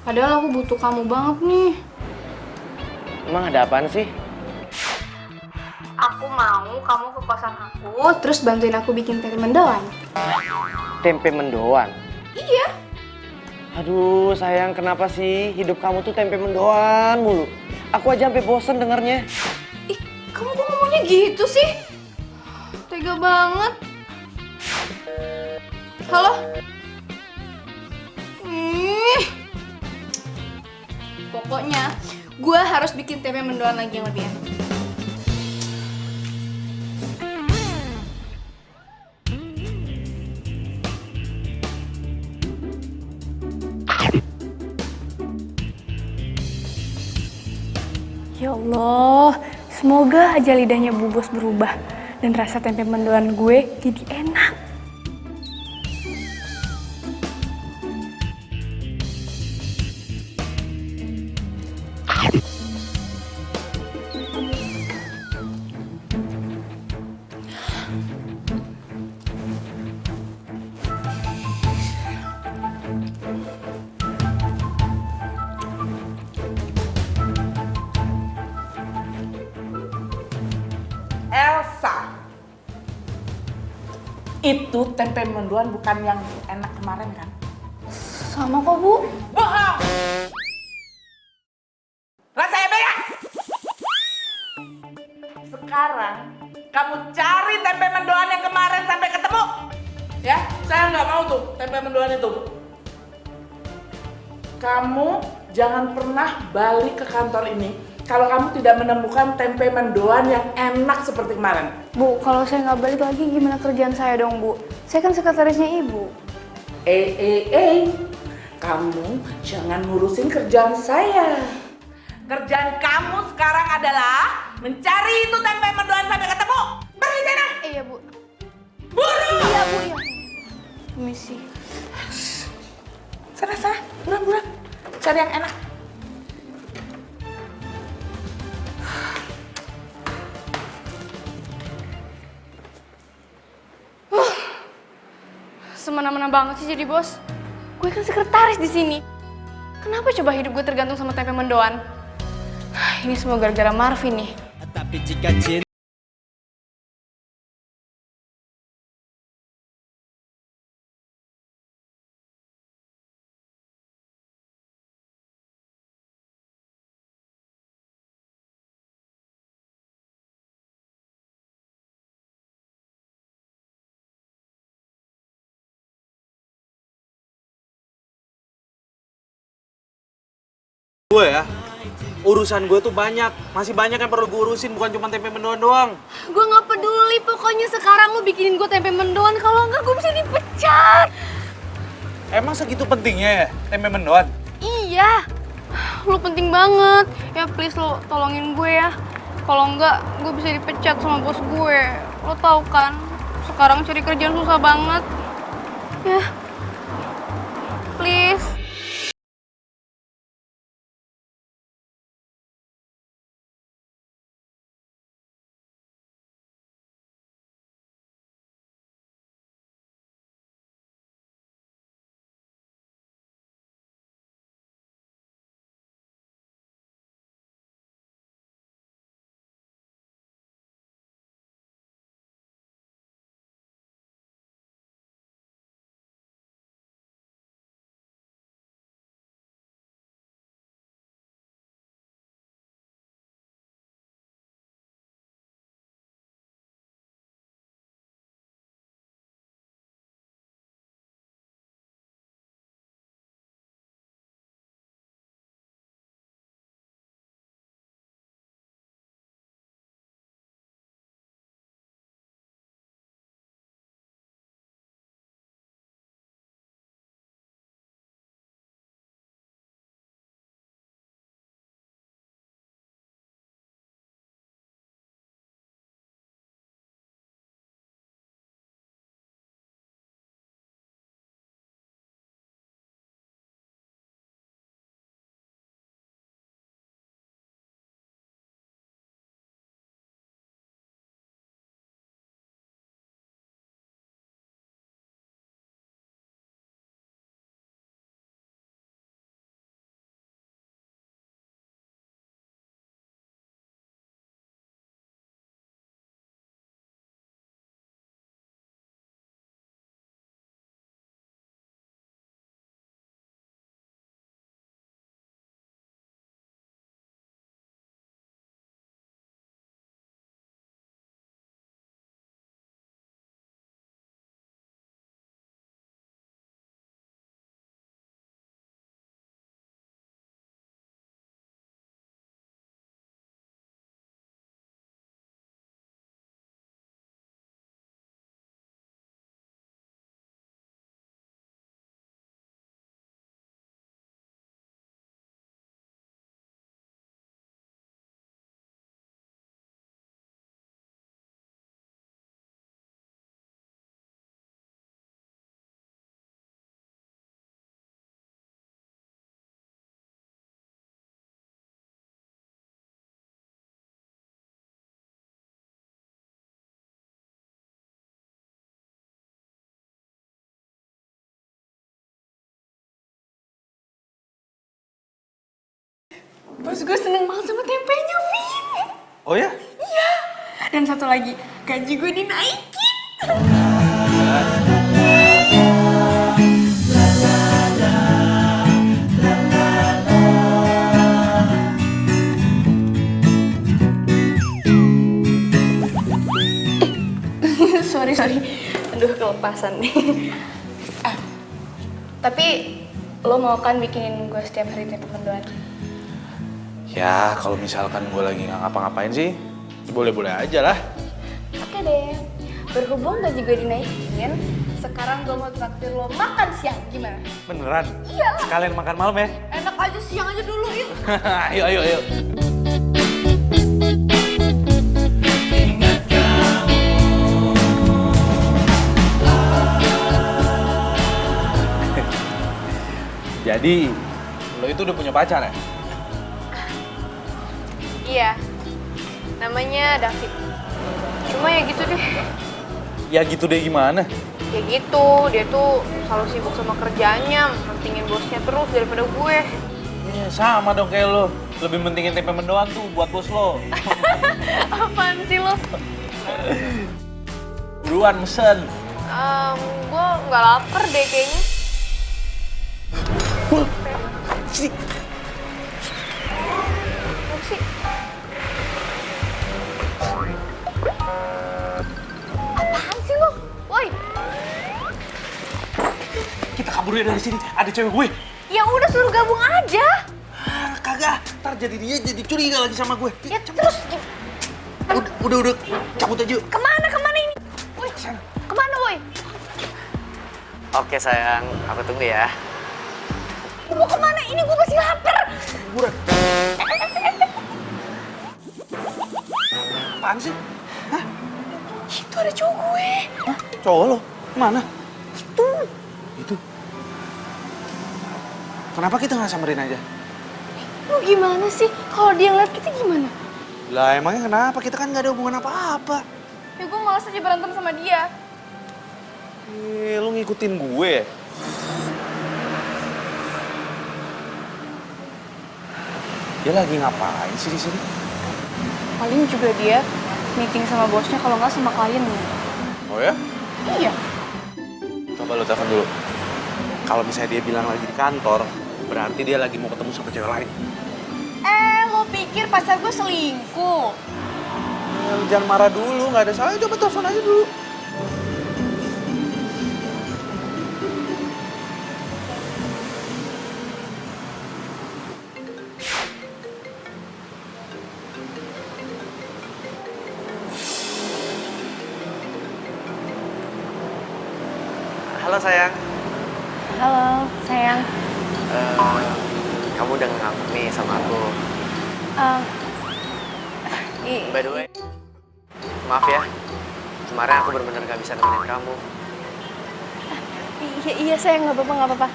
Padahal aku butuh kamu banget nih. Emang ada apaan sih? Aku mau kamu ke kosan aku, terus bantuin aku bikin tempe mendoan. Tempe mendoan? Iya. Aduh sayang, kenapa sih hidup kamu tuh tempe mendoan mulu? Aku aja sampai bosen dengernya. Ih, kamu kok ngomongnya gitu sih? Tega banget. Halo? Pokoknya, gue harus bikin tempe mendoan lagi yang lebih enak. Ya Allah, semoga aja lidahnya Bu Bos berubah dan rasa tempe mendoan gue jadi enak. Itu tempe mendoan bukan yang enak kemarin kan? Sama kok, Bu. Bohong! Rasanya beda! Sekarang kamu cari tempe mendoan yang kemarin sampai ketemu. Ya, saya nggak mau tuh tempe mendoan itu. Kamu jangan pernah balik ke kantor ini kalau kamu tidak menemukan tempe mendoan yang enak seperti kemarin. Bu, kalau saya nggak balik lagi gimana kerjaan saya dong, Bu? Saya kan sekretarisnya Ibu. Kamu jangan ngurusin kerjaan saya. Kerjaan kamu sekarang adalah mencari itu tempe mendoan sampai ketemu. Pergi sana. Iya, Bu. Buru. Iya, Bu, iya. Permisi. Sana, buruan. Cari yang enak. Semena-mena banget sih jadi bos. Gue kan sekretaris di sini. Kenapa coba hidup gue tergantung sama tempe mendoan? Ini semua gara-gara Marvin nih. Tapi jika cinta Gue ya, urusan gue tuh banyak. Masih banyak yang perlu gue urusin, bukan cuma tempe mendoan doang. Gue nggak peduli, pokoknya sekarang lu bikinin gue tempe mendoan. Kalau enggak gue bisa dipecat. Emang segitu pentingnya ya tempe mendoan? Iya, lu penting banget. Ya please lo tolongin gue ya. Kalau enggak gue bisa dipecat sama bos gue. Lo tau kan, sekarang cari kerjaan susah banget. Ya, please. Bos gue seneng banget sama tempenya, Vin. Oh ya? Iya. Dan satu lagi, gaji gue dinaikin. Sorry. Aduh, kelepasan nih. Tapi lo mau kan bikinin gue setiap hari tempe mendoan? Ya, kalau misalkan gue lagi nggak ngapa-ngapain sih, boleh-boleh aja lah. Oke deh. Berhubung gaji gue dinaikin, sekarang gue mau traktir lo makan siang. Gimana? Beneran? Iya. Sekalian makan malam ya? Enak aja, siang aja dulu yuk. Ayo. Jadi, lo itu udah punya pacar ya? Iya. Namanya David. Cuma ya gitu deh. Ya gitu deh gimana? Ya gitu, dia tuh selalu sibuk sama kerjaannya, mentingin bosnya terus daripada gue. Ya, sama dong kayak lo. Lebih mentingin tempe mendoan tuh buat bos lo. Apaan sih lo? Buruan mesen. Gue nggak lapar deh kayaknya. Sini. Apa sih? Apaan sih lo? Woi, Kita kabur ya dari sini. Ada cewek gue. ya udah suruh gabung aja. Kagak. Ntar jadi dia jadi curiga lagi sama gue. Ya terus Udah. Cabut aja. kemana ini? Woi, kemana woi? Oke sayang, aku tunggu ya. Mau kemana? Ini gue masih lapar. Buruan. Apaan sih? Hah? Itu ada cowok gue. Hah? Cowok lo? Mana? Itu. Kenapa kita nggak samperin aja? Lu gimana sih? Kalau dia ngeliat kita gimana? Lah emangnya kenapa? Kita kan nggak ada hubungan apa-apa. Ya gue malas aja berantem sama dia. Lu ngikutin gue ya? Dia lagi ngapain sih di sini? Paling juga dia meeting sama bosnya kalau nggak sama kliennya. Oh ya? Iya. Coba lo telepon dulu. Kalau misalnya dia bilang lagi di kantor, berarti dia lagi mau ketemu sama cewek lain. Lo pikir pacar gue selingkuh? Ya, lu jangan marah dulu, nggak ada salah. Coba telepon aja dulu. Halo sayang. Halo, sayang. Kamu udah ngambek nih sama aku. By the way, maaf ya. Kemarin aku benar-benar gak bisa nemenin kamu. Iya sayang, nggak apa-apa.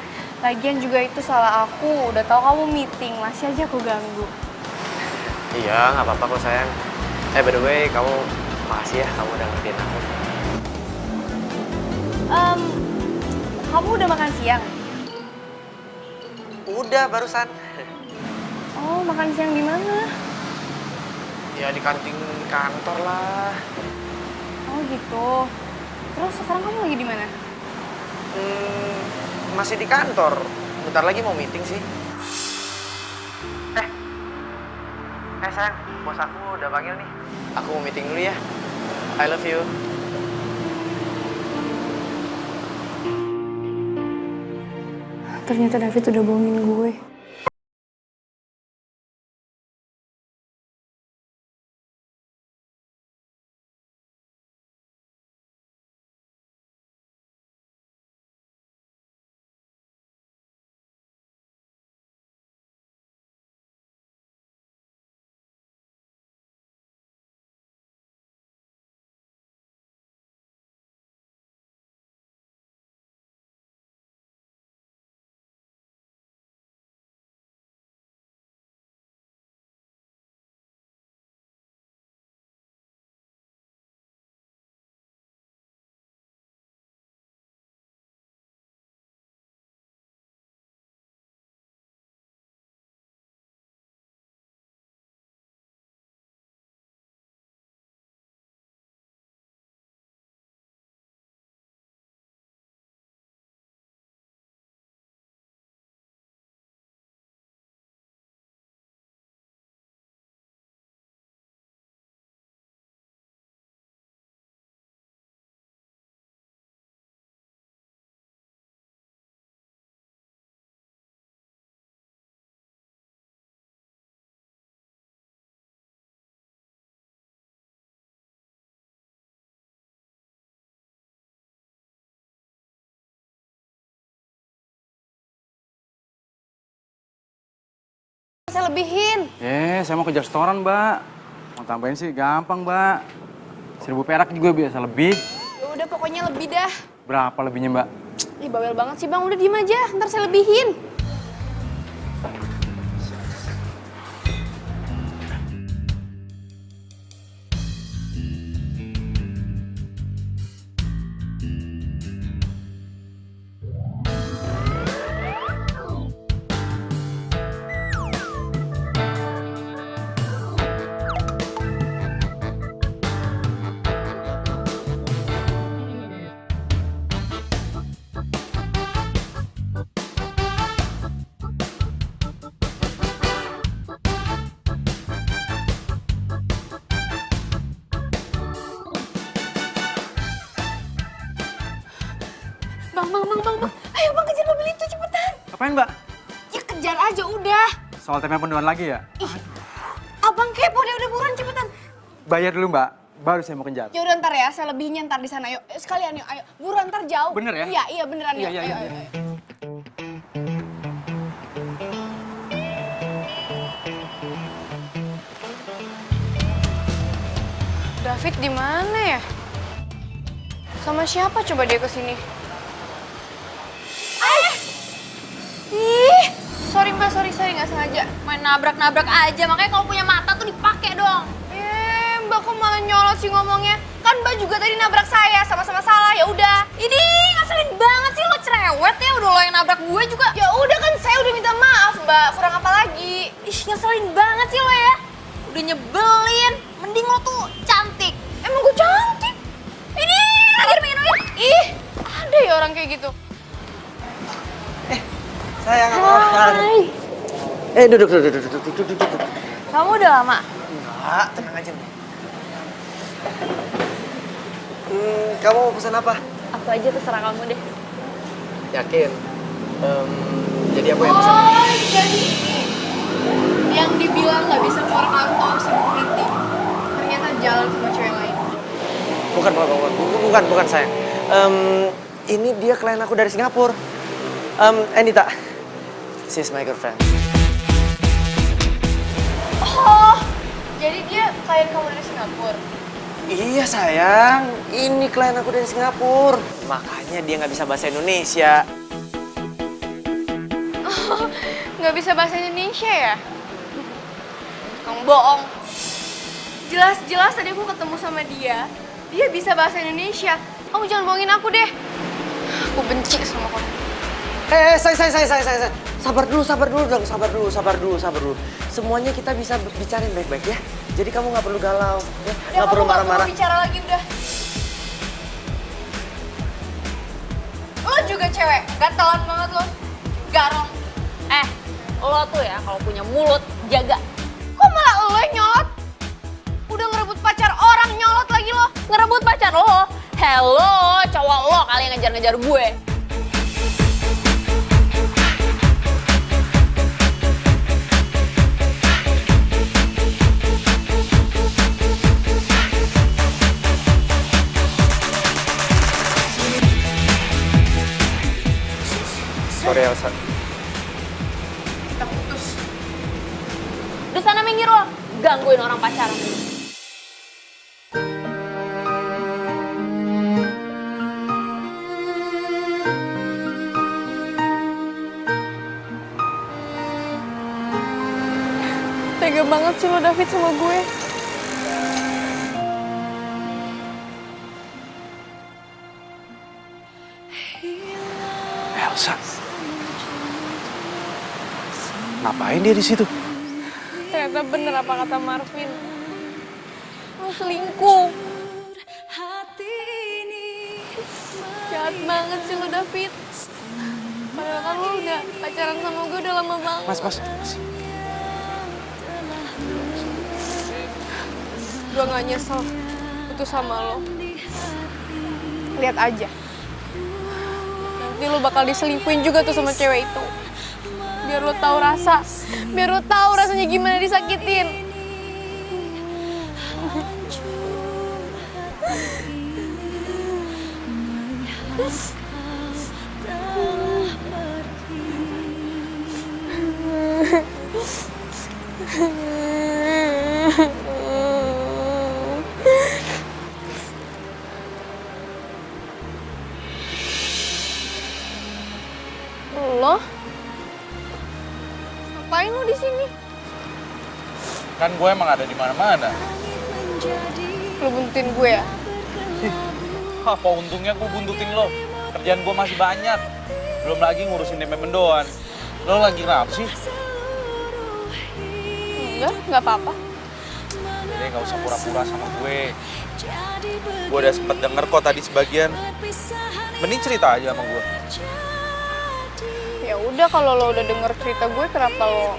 Lagian juga itu salah aku. Udah tahu kamu meeting, masih aja aku ganggu. Iya, nggak apa-apa kok sayang. By the way, kamu makasih ya kamu udah ngertiin aku. Kamu udah makan siang? Udah barusan. Oh, makan siang di mana? Ya di kantin kantor lah. Oh gitu. Terus sekarang kamu lagi di mana? Masih di kantor. Bentar lagi mau meeting sih. Sayang, bos aku udah panggil nih. Aku mau meeting dulu ya. I love you. Ternyata David udah bohongin gue. Saya lebihin. Saya mau kerja restoran, Mbak. Mau tambahin sih gampang, Mbak. 1.000 perak juga biasa lebih. Ya udah pokoknya lebih dah. Berapa lebihnya, Mbak? Ih bawel banget sih bang, udah diem aja, ntar saya lebihin. Bang. Ayo bang kejar mobil itu cepetan. Apain, Mbak? Ya kejar aja udah. Soal temanya penduan lagi ya? Ih, abang kepo deh udah buruan cepetan. Bayar dulu, Mbak. Baru saya mau kejar. Ya udah ntar ya, saya lebihnya ntar di sana. Yuk, sekalian yuk, ayo. Buruan ntar jauh. Bener ya? Iya beneran yuk. Iya. Ayo. David di mana ya? Sama siapa coba dia kesini? Ih, sorry mbak, sorry nggak sengaja. Main nabrak-nabrak aja, makanya kalau punya mata tuh dipakai dong. Mbak kok malah nyolot sih ngomongnya? Kan mbak juga tadi nabrak saya, sama-sama salah. Ya udah. Ini ngeselin banget sih lo cerewet ya, udah lo yang nabrak gue juga. Ya udah kan saya udah minta maaf mbak. Kurang apa lagi? Ih, ngeselin banget sih lo ya. Udah nyebelin, mending lo tuh cantik. Emang gue cantik? Ini lagi pengen. Ih, ada ya orang kayak gitu. Sayang, duduk. Kamu udah lama? Enggak, tenang aja nih. Kamu mau pesan apa? Apa aja terserah kamu deh. Yakin? Jadi aku yang pesan. Oh, jadi yang dibilang nggak bisa keluar kantor sibuk meeting, ternyata jalan sama cewek lain. Bukan sayang. Ini dia klien aku dari Singapura. Anita, she's my girlfriend. Oh, jadi dia klien kamu dari Singapura? Iya sayang, ini klien aku dari Singapura. Makanya dia nggak bisa bahasa Indonesia. Oh, nggak bisa bahasa Indonesia ya? Kamu bohong. Jelas-jelas tadi aku ketemu sama dia bisa bahasa Indonesia. Kamu jangan bohongin aku deh. Aku benci sama kamu. Saya. Sabar dulu. Semuanya kita bisa bicarain baik-baik ya. Jadi kamu nggak perlu galau, ya. Nggak perlu marah-marah. Mau bicara lagi udah. Lo juga cewek, gatelan banget lo. Garong. Lo tuh ya kalau punya mulut jaga. Kok malah lo yang nyolot? Udah ngerebut pacar orang, nyolot lagi lo. Ngerebut pacar lo. Hello, cowok lo kali yang ngejar-ngejar gue. Sorry Elsa. Kita putus. Di sana minggir lo, gangguin orang pacaran. Tega banget sih lo David sama gue. Elsa. Ngapain dia di situ? Ternyata bener apa kata Marvin. Lo selingkuh. Jahat banget sih lo David. Padahal kan lo udah pacaran sama gue udah lama banget. Mas. Gue gak nyesel putus sama lo. Lihat aja. Nanti lo bakal diselingkuhin juga tuh sama cewek itu. Biar lo tahu rasa. Biar lo tahu rasanya gimana disakitin. Lo? Ngapain lo di sini? Kan gue emang ada di mana-mana. Lo buntutin gue ya? Apa untungnya gue buntutin lo? Kerjaan gue masih banyak. Belum lagi ngurusin DP mendoan. Lo lagi kenapa sih? Enggak apa-apa. Jadi gak usah pura-pura sama gue. Gue udah sempet denger kok tadi sebagian. Mending cerita aja sama gue. Ya udah, kalau lo udah denger cerita gue, kenapa lo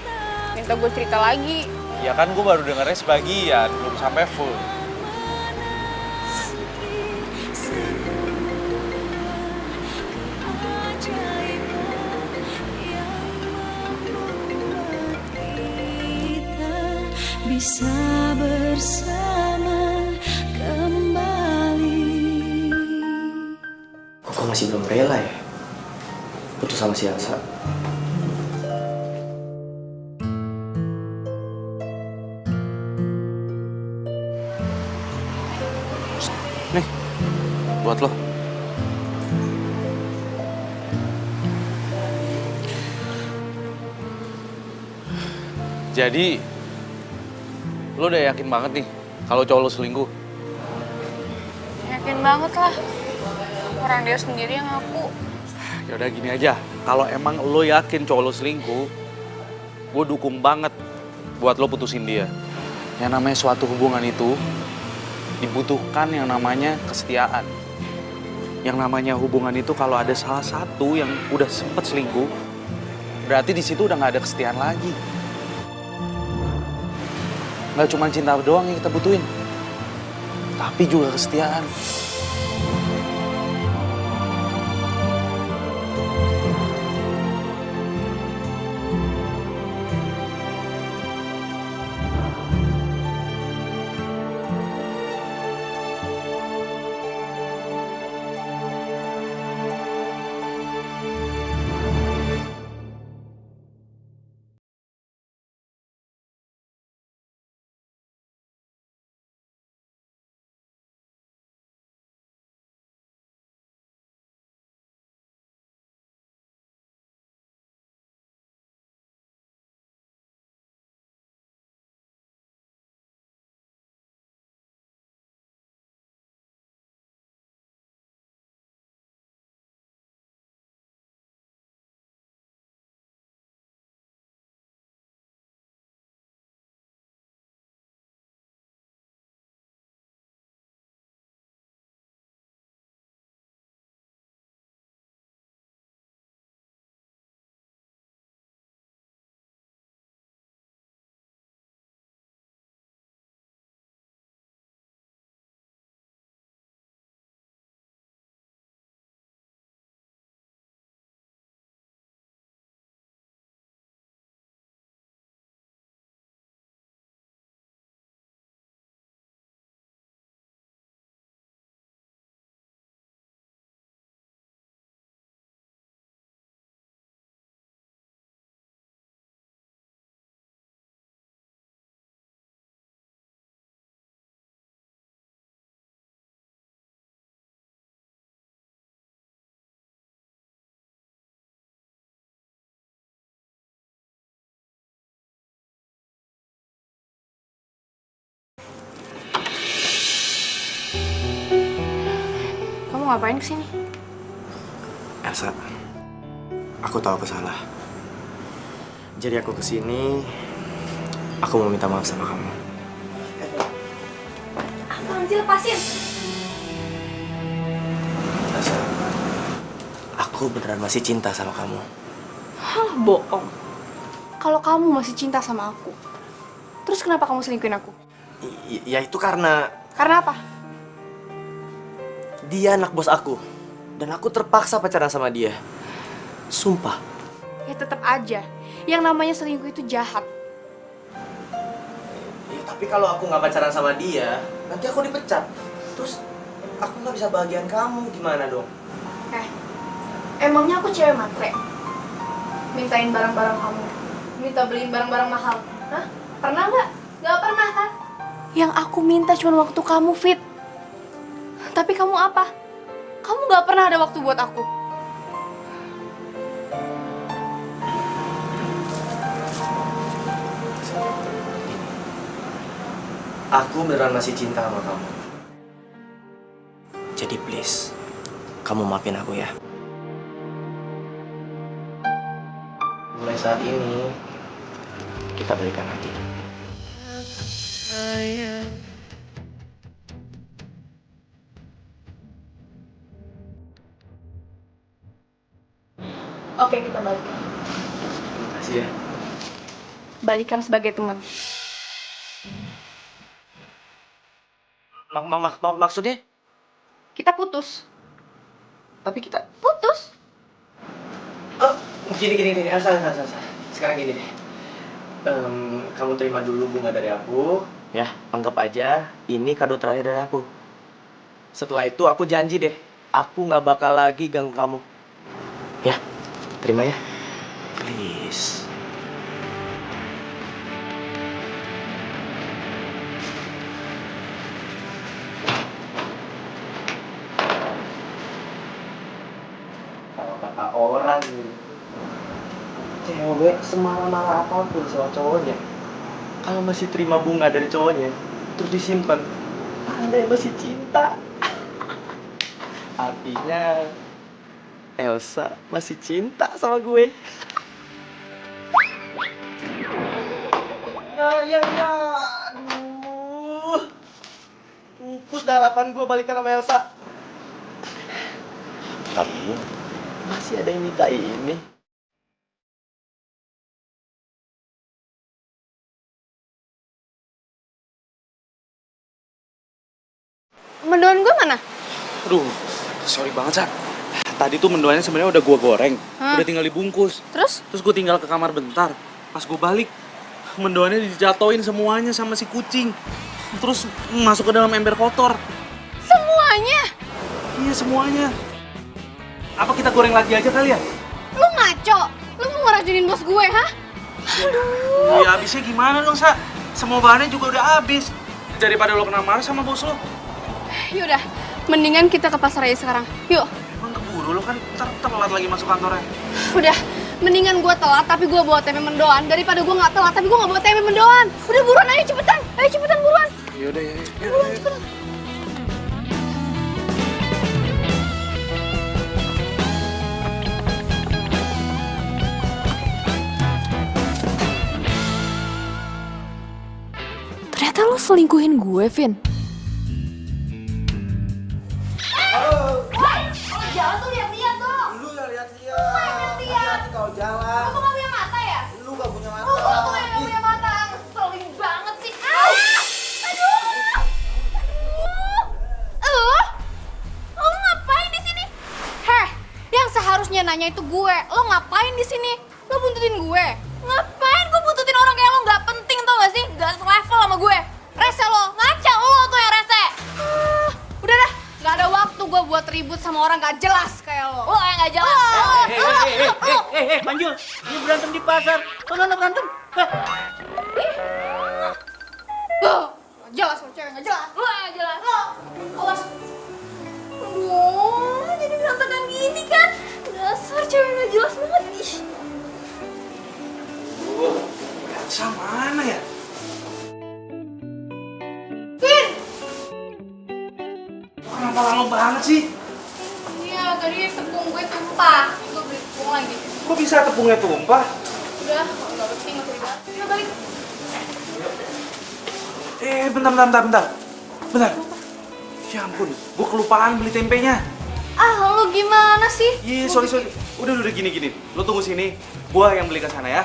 minta gue cerita lagi? Ya kan gue baru dengernya sebagian, belum sampai full. Bisa bersama kembali. Kok masih belum rela ya? Putus sama si Elsa. Nih, buat lo. Jadi, lo udah yakin banget nih kalau cowok lo selingkuh? Yakin banget lah. Orang dia sendiri yang ngaku. Ya udah gini aja, kalau emang lo yakin cowok lo selingkuh, gue dukung banget buat lo putusin dia. Yang namanya suatu hubungan itu dibutuhkan yang namanya kesetiaan. Yang namanya hubungan itu kalau ada salah satu yang udah sempet selingkuh, berarti di situ udah nggak ada kesetiaan lagi. Nggak cuma cinta doang yang kita butuhin, tapi juga kesetiaan. Ngapain kesini? Elsa, aku tahu aku salah. Jadi aku kesini, aku mau minta maaf sama kamu. Apaan sih, lepasin? Elsa, aku beneran masih cinta sama kamu. Hah, bohong. Kalau kamu masih cinta sama aku, terus kenapa kamu selingkuhin aku? Ya itu karena... Karena apa? Dia anak bos aku, dan aku terpaksa pacaran sama dia. Sumpah. Ya tetap aja, yang namanya selingkuh itu jahat. Ya, tapi kalau aku nggak pacaran sama dia, nanti aku dipecat. Terus aku nggak bisa bahagian kamu, gimana dong? Emangnya aku cewek matre? Mintain barang-barang kamu, minta beliin barang-barang mahal, hah? Pernah nggak? Nggak pernah kan? Yang aku minta cuma waktu kamu fit. Tapi kamu apa? Kamu nggak pernah ada waktu buat aku. Aku beneran masih cinta sama kamu. Jadi please, kamu maafin aku ya. Mulai saat ini, kita balikan lagi. Oke, kita balikan. Terima kasih ya. Balikan sebagai teman. Maksudnya? Kita putus. Tapi kita... Putus? Oh, gini. Elsa. Sekarang gini deh. Kamu terima dulu bunga dari aku. Ya, anggap aja ini kado terakhir dari aku. Setelah itu aku janji deh, aku nggak bakal lagi ganggu kamu. Ya, terima ya. Please. Kalau kata orang nih, cewek semarah-marah apapun sama cowoknya, kalau masih terima bunga dari cowoknya, terus disimpan, tanda masih cinta. Artinya Elsa masih cinta sama gue. Ya. Aduh. Pupus dah harapan gue balikan sama Elsa. Tapi masih ada yang minta ini. Mendoan gue mana? Aduh, sorry banget, Sa. Tadi tuh mendoannya sebenarnya udah gua goreng, udah tinggal dibungkus. Terus gue tinggal ke kamar bentar. Pas gue balik, mendoannya dijatoin semuanya sama si kucing. Terus masuk ke dalam ember kotor. semuanya? Iya, semuanya. Apa kita goreng lagi aja kali ya? Lu ngaco? Lu mau ngeracunin bos gue, hah? Aduh. Ya habisnya gimana dong, Sa? Semua bahannya juga udah habis. Daripada lo kena marah sama bos lo. Yaudah, mendingan kita ke pasar aja sekarang. Yuk. Emang keburu lo kan telat lagi masuk kantornya. Udah, mendingan gue telat tapi gue bawa tempe mendoan daripada gue nggak telat tapi gue nggak bawa tempe mendoan. Udah buruan, ayo cepetan buruan. Yaudah, Buruan, cepetan. Ternyata lo selingkuhin gue, Vin. Jalan tuh lihat-lihat dong. Lu gak lihat-lihat. Kalau jalan. Lu gak punya mata ya? Lu gak punya mata. Lu tuh yang gak punya mata. Ngeselin banget sih. Aduh. Lo ngapain di sini? Heh, yang seharusnya nanya itu gue. Lo ngapain di sini? Lo buntutin gue. Ngapain gue buntutin orang kayak lo? Gak penting tau gak sih? Gak selevel sama gue. Rese lo, ngaca lo tuh yang rese. Udah dah, gak ada waktu gue buat ribut sama orang gak jelas kayak lo. Lo yang gak jelas. Manjul, ini berantem di pasar. Sono berantem. Gak jelas lo, cewek gak jelas. Lo yang gak jelas. Lo, awas. Aduh, jadi berantakan gini kan. Dasar cewek gak jelas banget. Ih. Elsa mana ya? Vin! Kenapa lama banget sih? Iya, tadi tepung gue tumpah. Gue beli tepung lagi. Kok bisa tepungnya tumpah? Udah, gak penting, gak terlibat. Yuk balik. Bentar. Ya ampun, gue kelupaan beli tempenya. Ah, lu gimana sih? Iya, sorry. Udah gini. Lo tunggu sini, gue yang beli ke sana ya.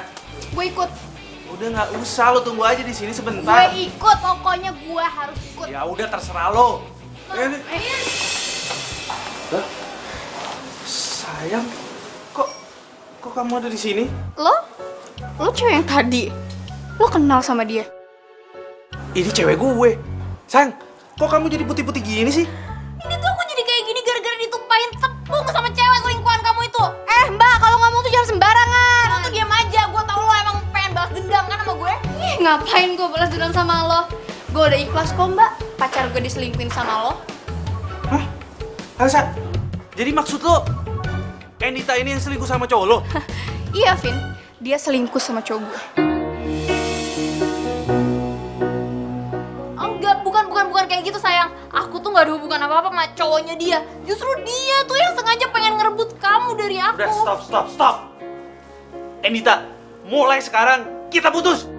Gue ikut. Udah nggak usah, lo tunggu aja di sini sebentar. Gue ikut, pokoknya gue harus ikut. Ya udah terserah lo. Sayang, kok kamu ada di sini? Lo cewek yang tadi, lo kenal sama dia? Ini cewek gue. Sayang, kok kamu jadi putih-putih gini sih? Ini tuh aku jadi kayak gini gara-gara ditumpahin tepung sama cewek selingkuhan kamu itu. Mbak, kalau ngomong tuh jangan sembarangan. Lo tuh diam aja, gue tau lo emang pengen balas dendam kan sama gue. Ih, Ngapain gue balas dendam sama lo? Gue udah ikhlas kok mbak, pacar gue diselingkuhin sama lo. Hah? Elsa, jadi maksud lo Endita ini yang selingkuh sama cowok lo? Iya Vin, dia selingkuh sama cowok gue. Enggak, bukan kayak gitu sayang. Aku tuh gak ada hubungan apa-apa sama cowoknya dia. Justru dia tuh yang sengaja pengen ngerebut kamu dari aku. Udah, stop. Endita, mulai sekarang kita putus.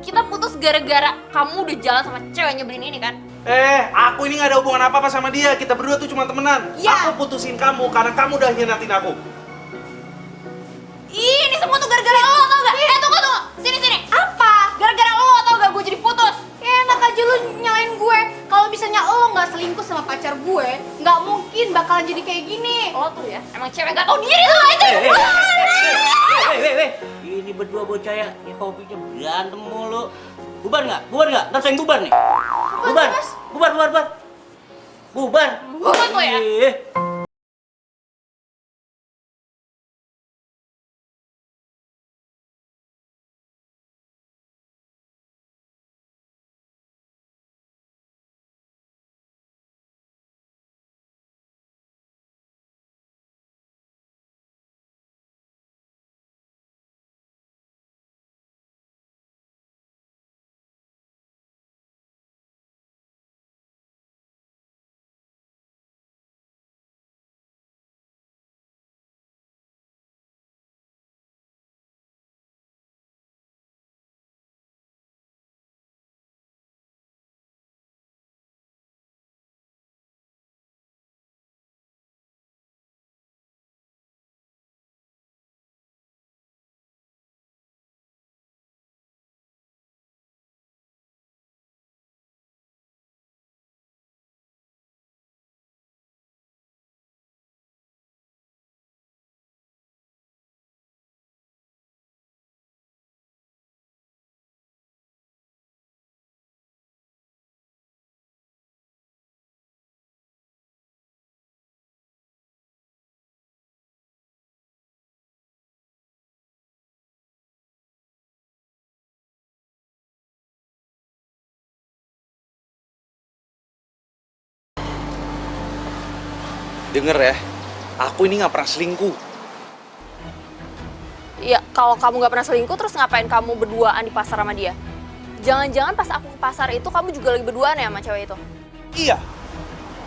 Kita putus gara-gara kamu udah jalan sama cewek nyebelin ini kan? Aku ini gak ada hubungan apa-apa sama dia. Kita berdua tuh cuma temenan. Ya. Aku putusin kamu karena kamu udah hianatin aku. Ih, ini semua tuh gara-gara lo tau gak? Tunggu. Sini. Apa? Gara-gara lo tau gak gue jadi putus? Ya enak aja lu nyalain gue. Kalau misalnya lo gak selingkuh sama pacar gue, gak mungkin bakalan jadi kayak gini. Lo tuh ya, emang cewek gak tau diri tuh itu. Ini berdua bocah ya hobinya berantem mulu. Bubar nggak? Ntar saya yang bubar nih. Bubar tuh ya. Ih. Denger ya, aku ini gak pernah selingkuh. Ya, kalau kamu gak pernah selingkuh, terus ngapain kamu berduaan di pasar sama dia? Jangan-jangan pas aku ke pasar itu, kamu juga lagi berduaan ya sama cewek itu? Iya,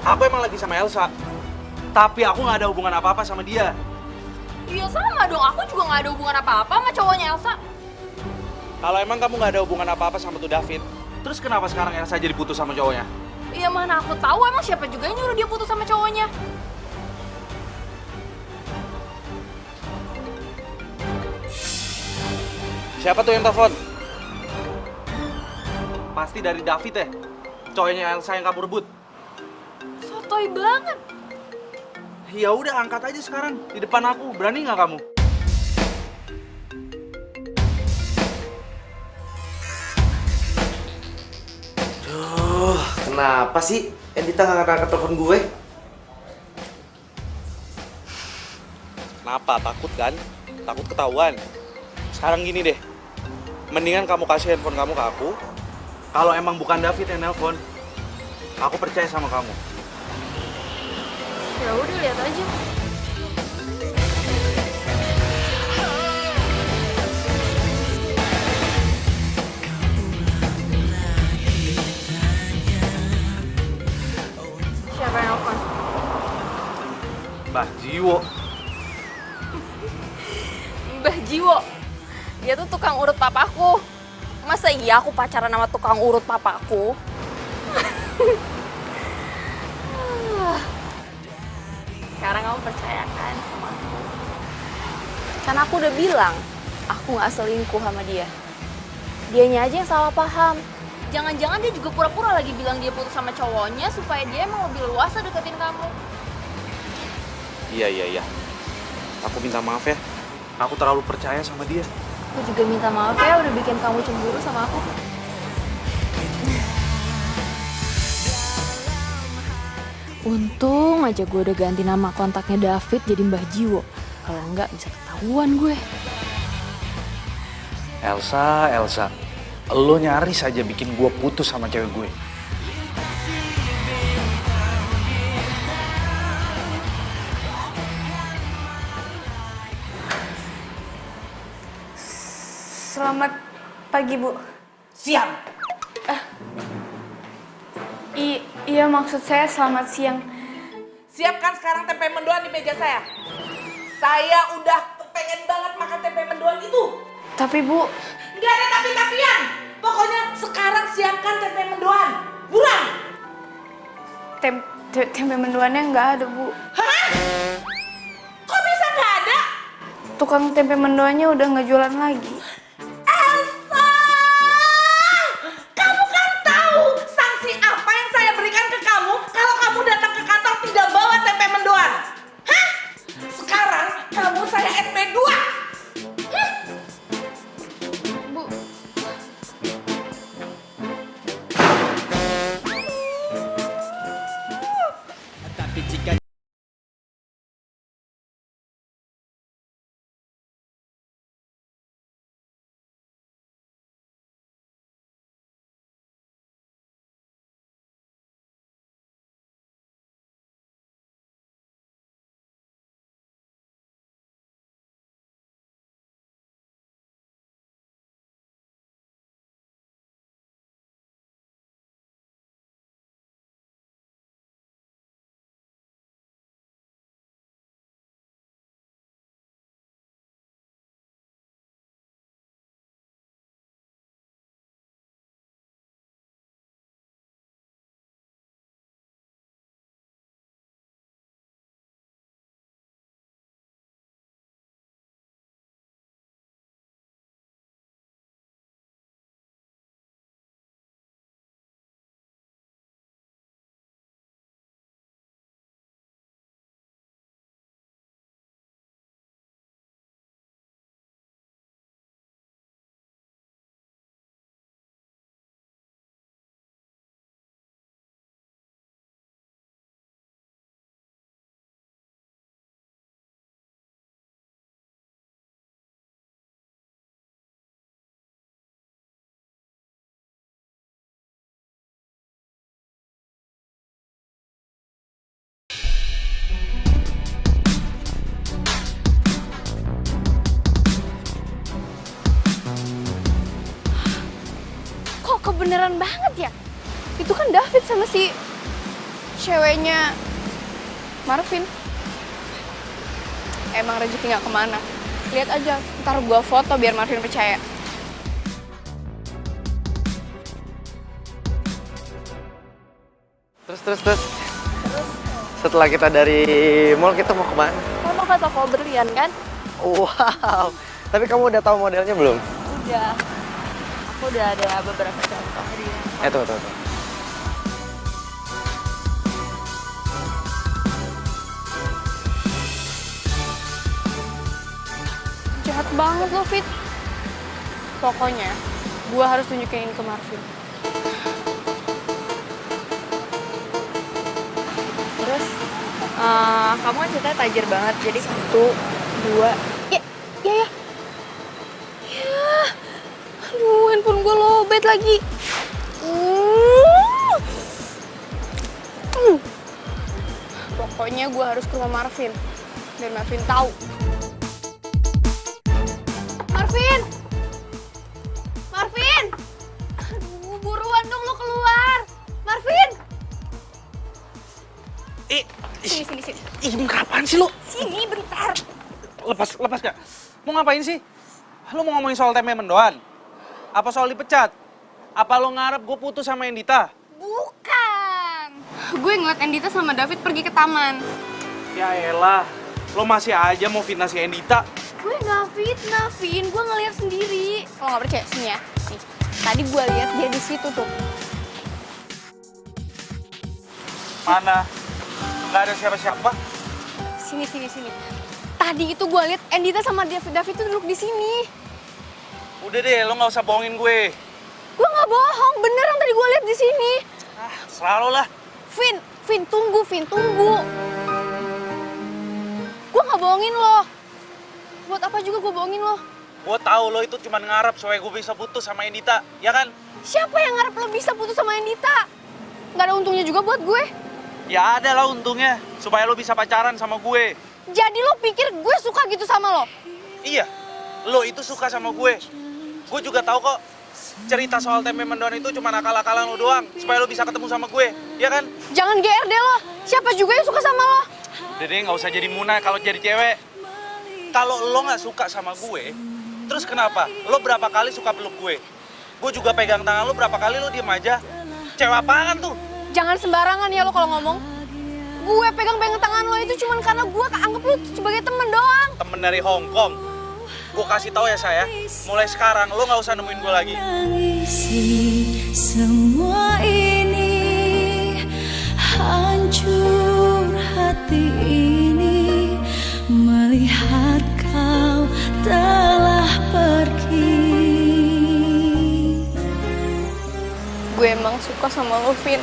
aku emang lagi sama Elsa. Tapi aku gak ada hubungan apa-apa sama dia. Iya sama dong, aku juga gak ada hubungan apa-apa sama cowoknya Elsa. Kalau emang kamu gak ada hubungan apa-apa sama tuh David, terus kenapa sekarang Elsa jadi putus sama cowoknya? Iya mana aku tahu, emang siapa juga yang nyuruh dia putus sama cowoknya? Siapa tuh yang telepon? Pasti dari David ya? Cowoknya Elsa yang kamu rebut. Sotoy banget. Ya udah angkat aja sekarang di depan aku. Berani nggak kamu? Duh, kenapa sih Endita nggak angkat telepon gue? Kenapa? Takut kan? Takut ketahuan. Sekarang gini deh. Mendingan kamu kasih handphone kamu ke aku. Kalau emang bukan David yang nelpon, aku percaya sama kamu. Ya udah lihat aja. Siapa yang nelfon? Mbah Jiwo. Mbah Jiwo. Dia tuh tukang urut papaku. Masa iya aku pacaran sama tukang urut papaku? Sekarang kamu percaya kan sama aku? Kan aku udah bilang, aku gak selingkuh sama dia. Dianya aja yang salah paham. Jangan-jangan dia juga pura-pura lagi bilang dia putus sama cowoknya supaya dia emang lebih luasa deketin kamu. Iya. Aku minta maaf ya. Aku terlalu percaya sama dia. Aku juga minta maaf ya udah bikin kamu cemburu sama aku. Untung aja gue udah ganti nama kontaknya David jadi Mbah Jiwo. Kalau enggak bisa ketahuan gue. Elsa, lo nyaris aja bikin gue putus sama cewek gue. Selamat pagi, Bu. Siang. Iya, maksud saya selamat siang. Siapkan sekarang tempe mendoan di meja saya. Saya udah pengen banget makan tempe mendoan itu. Tapi, Bu, Nggak ada tapi-tapian. Pokoknya sekarang siapkan tempe mendoan. Buruan. tempe mendoannya nggak ada, Bu. Hah? Kok bisa nggak ada? Tukang tempe mendoannya udah nggak jualan lagi. Elsa! Kamu kan tahu sanksi apa yang saya berikan ke kamu kalau kamu datang ke kantor tidak bawa tempe mendoan. Hah? Sekarang kamu saya SP2. Bu, kok kebenaran banget ya? Itu kan David sama si ceweknya Marvin. Emang rezeki nggak kemana. Lihat aja, ntar gua foto biar Marvin percaya. Terus. Setelah kita dari mall, kita mau kemana? Kamu mau ke toko berlian kan? Wow, tapi kamu udah tahu modelnya belum? Udah. Aku udah ada beberapa contoh dia. Tuh. Jahat banget lo, Fit. Pokoknya, gua harus tunjukin ini ke Marvin. Terus, kamu kan ceritanya tajir banget. Jadi 1, 2, ya. Aduh, handphone gue lowbat lagi. Pokoknya gue harus ke rumah Marvin. Biar Marvin tahu. Marvin! Aduh, buruan dong lo keluar. Marvin! Sini. Ih, kapan sih lo? Sini, bentar. Lepas gak? Mau ngapain sih? Lo mau ngomongin soal tempe mendoan? Apa soal dipecat? Apa lo ngarep gue putus sama Endita? Bukan. Gue ngeliat Endita sama David pergi ke taman. Ya elah, lo masih aja mau fitnah si Endita. Gue gak fitnah, Vin. Gue ngeliat sendiri. Kalau nggak percaya, sini ya. Nih, tadi gue lihat dia di situ tuh. Mana? Nggak ada siapa-siapa. Sini. Tadi itu gue lihat Endita sama David tuh duduk di sini. Udah deh, lo nggak usah bohongin gue. Gue nggak bohong, beneran tadi gue lihat di sini. Serah lo lah. Vin, Vin, tunggu, Vin, tunggu. Gue nggak bohongin lo. Buat apa juga gue bohongin lo? Gue tahu lo itu cuma ngarep supaya gue bisa putus sama Endita, ya kan? Siapa yang ngarep lo bisa putus sama Endita? Nggak ada untungnya juga buat gue. Ya ada lah untungnya, supaya lo bisa pacaran sama gue. Jadi lo pikir gue suka gitu sama lo? Iya, lo itu suka sama gue. Gue juga tahu kok, cerita soal tempe mendoan itu cuma akal-akalan lo doang, supaya lo bisa ketemu sama gue, ya kan? Jangan GR deh lo. Siapa juga yang suka sama lo? Dede nggak usah jadi muna kalau jadi cewek. Kalau lo nggak suka sama gue, terus kenapa? Lo berapa kali suka peluk gue? Gue juga pegang tangan lo berapa kali lo diem aja? Cewek apaan tuh? Jangan sembarangan ya lo kalau ngomong. Gue pegang-pegang tangan lo itu cuma karena gue anggap lo sebagai temen doang. Temen dari Hong Kong. Gue kasih tahu ya saya, mulai sekarang lo nggak usah nemuin gue lagi. Isi semua ini, hancur hati ini melihat kau telah pergi. Gue emang suka sama lo, Vin.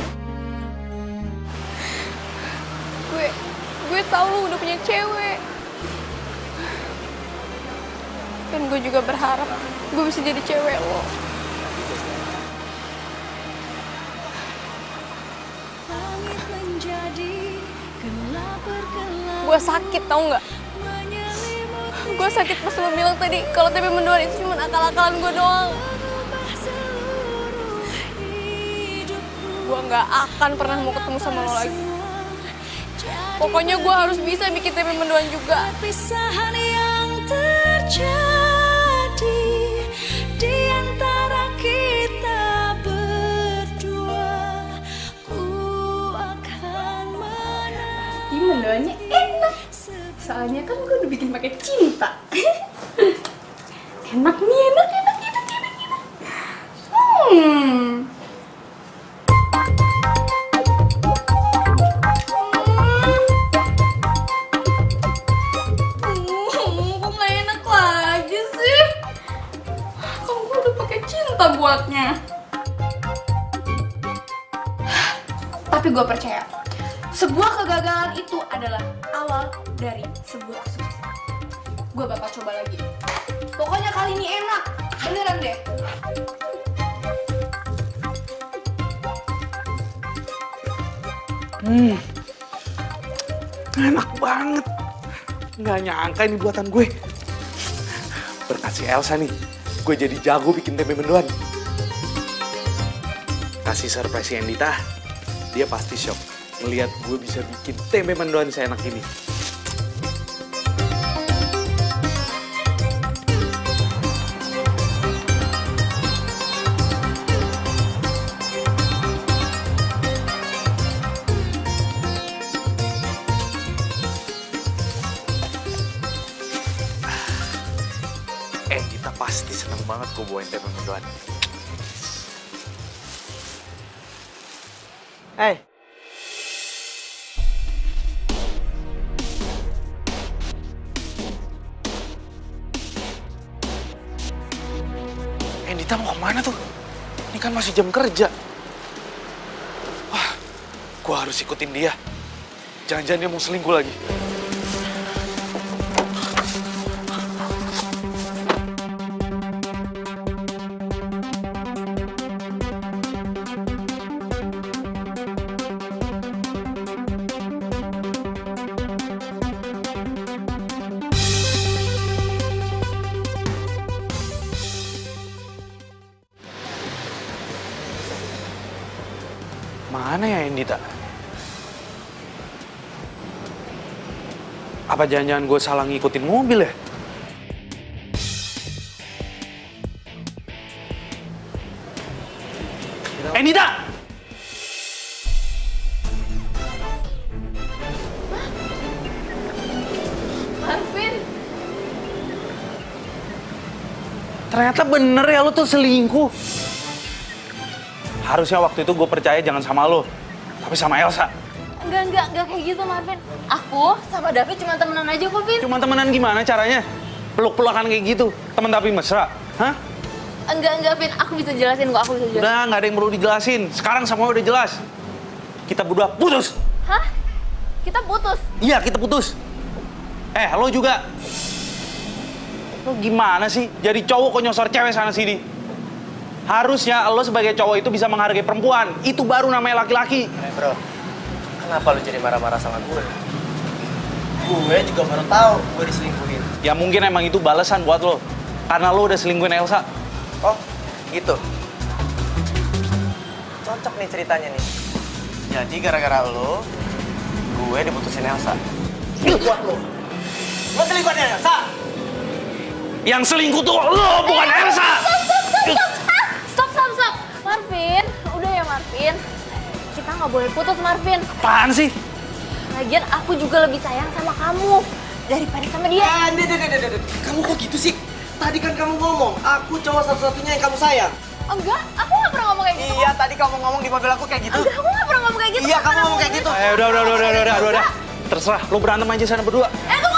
Gue tahu lo udah punya cewek. Dan gue juga berharap gue bisa jadi cewek lo. Langit menjadi gelap berkelap. Gue sakit tau nggak? Gue sakit pas lo bilang tadi kalau tempe mendoan itu cuma akal-akalan gue doang. Gue nggak akan pernah mau ketemu sama lo lagi. Pokoknya gue harus bisa bikin tempe mendoan juga. Perpisahan yang terjadi di antara kita berdua, ku akan menang. Pasti mendoannya enak. Soalnya kan gue udah bikin pakai cinta. Enak nih, enak. Kok nggak enak lagi sih? Kan gue udah pakai cinta buatnya. Tapi gue percaya, sebuah kegagalan itu adalah awal dari sebuah kesuksesan. Gue bakal coba lagi. Pokoknya kali ini enak, beneran deh. Enak banget. Nggak nyangka ini buatan gue. Berkat si Elsa nih, gue jadi jago bikin tempe mendoan. Kasih surprise si Endita, dia pasti shock melihat gue bisa bikin tempe mendoan seenak ini. Endita pasti seneng banget gue bawain tempe mendoan. Hey. Endita mau kemana tuh? Ini kan masih jam kerja. Wah, gue harus ikutin dia. Jangan-jangan dia mau selingkuh lagi. Mana ya Endita? Apa jangan-jangan gue salah ngikutin mobil ya? Endita! Marvin, Ternyata bener ya lo tuh selingkuh. Harusnya waktu itu gue percaya jangan sama lo, tapi sama Elsa. Enggak kayak gitu, Marvin. Aku sama David cuma temenan aja kok, Vin. Cuma temenan gimana caranya? Peluk-pelukan kayak gitu, temen tapi mesra. Hah? Enggak, Vin. Aku bisa jelasin kok, aku bisa jelasin. Udah, nggak ada yang perlu dijelasin. Sekarang semua udah jelas. Kita berdua putus. Hah? Kita putus? Iya, kita putus. Lo juga. Lo gimana sih? Jadi cowok kok nyosor cewek sana sini? Harusnya lo sebagai cowok itu bisa menghargai perempuan. Itu baru namanya laki-laki. Bro, kenapa lu jadi marah-marah sama gue? Gue juga baru tahu gue diselingkuhin. Ya mungkin emang itu balasan buat lo. Karena lo udah selingkuhin Elsa. Oh, gitu. Cocok nih ceritanya nih. Jadi gara-gara lo, gue diputusin Elsa. Buat lo. Lo selingkuhannya Elsa? Yang selingkuh tuh lo, bukan Elsa! Stop. Marvin, udah ya Marvin. Kita nggak boleh putus Marvin. Apaan sih? Lagian aku juga lebih sayang sama kamu daripada sama dia. Kamu kok gitu sih? Tadi kan kamu ngomong, aku cowok satu-satunya yang kamu sayang. Enggak, aku nggak pernah ngomong kayak gitu. Iya, tadi kamu ngomong di mobil aku kayak gitu. Enggak, aku nggak pernah ngomong kayak gitu. Iya, kamu ngomong kayak gitu. Udah. Terserah, lo berantem aja sana berdua. Tunggu.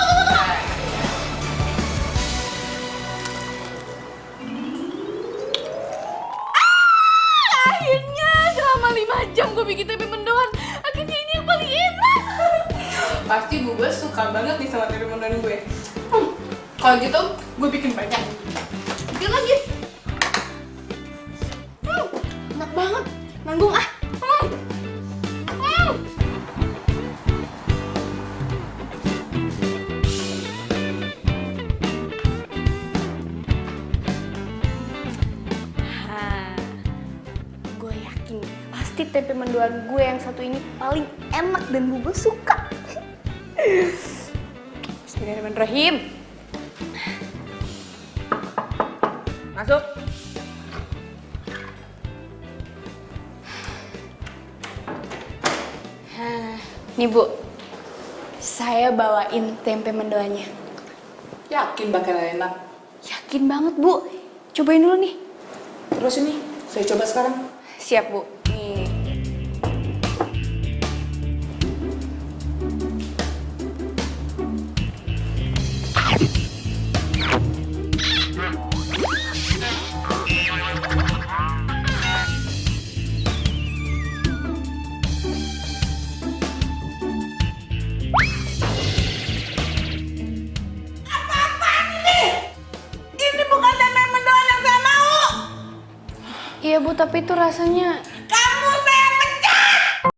Akhirnya selama 5 jam gue bikin tempe mendoan. Akhirnya ini yang paling enak. Pasti Bu Bos suka banget nih sama tempe mendoan gue. Kalau gitu, gue bikin banyak. Bikin lagi. Enak banget. Nanggung ah. Gue yakin pasti tempe mendoan gue yang satu ini paling enak dan Bu Bos suka. Bismillahirrahmanirrahim. Masuk. Nih Bu, saya bawain tempe mendoannya. Yakin bakal enak. Yakin banget Bu, cobain dulu nih. Terus ini, saya coba sekarang. Siap Bu, nih. Ini bukan tempe mendoan yang saya mau. Iya Bu, tapi itu rasanya... Kamu saya pecat.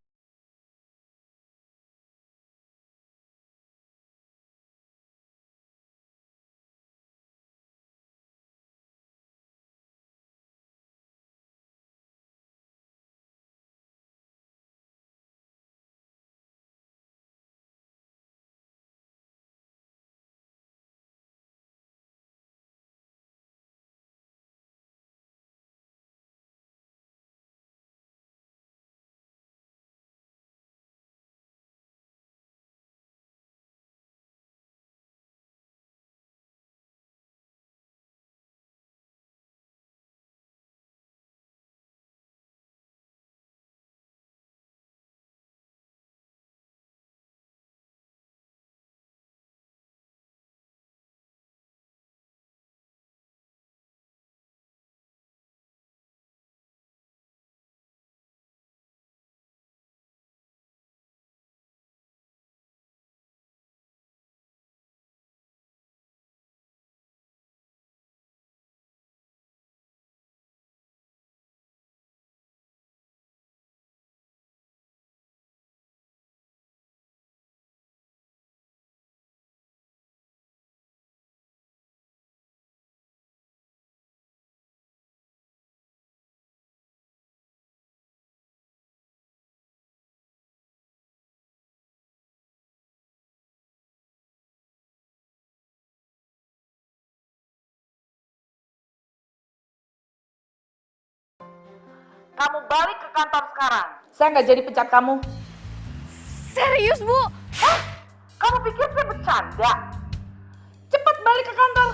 Kamu balik ke kantor sekarang. Saya nggak jadi pecat kamu. Serius Bu? Hah? Kamu pikir saya bercanda? Cepat balik ke kantor.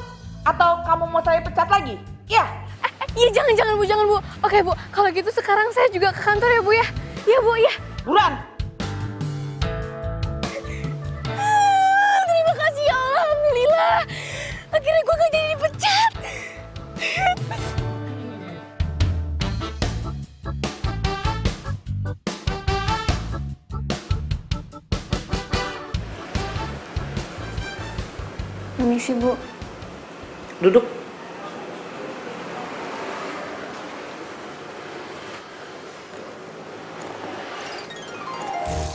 Atau kamu mau saya pecat lagi? Ya. Iya jangan Bu. Oke Bu, kalau gitu sekarang saya juga ke kantor ya Bu ya. Iya Bu ya. Buruan. Terima kasih ya Allah, alhamdulillah. Akhirnya gue gak jadi dipecat. Permisi, Bu. Duduk.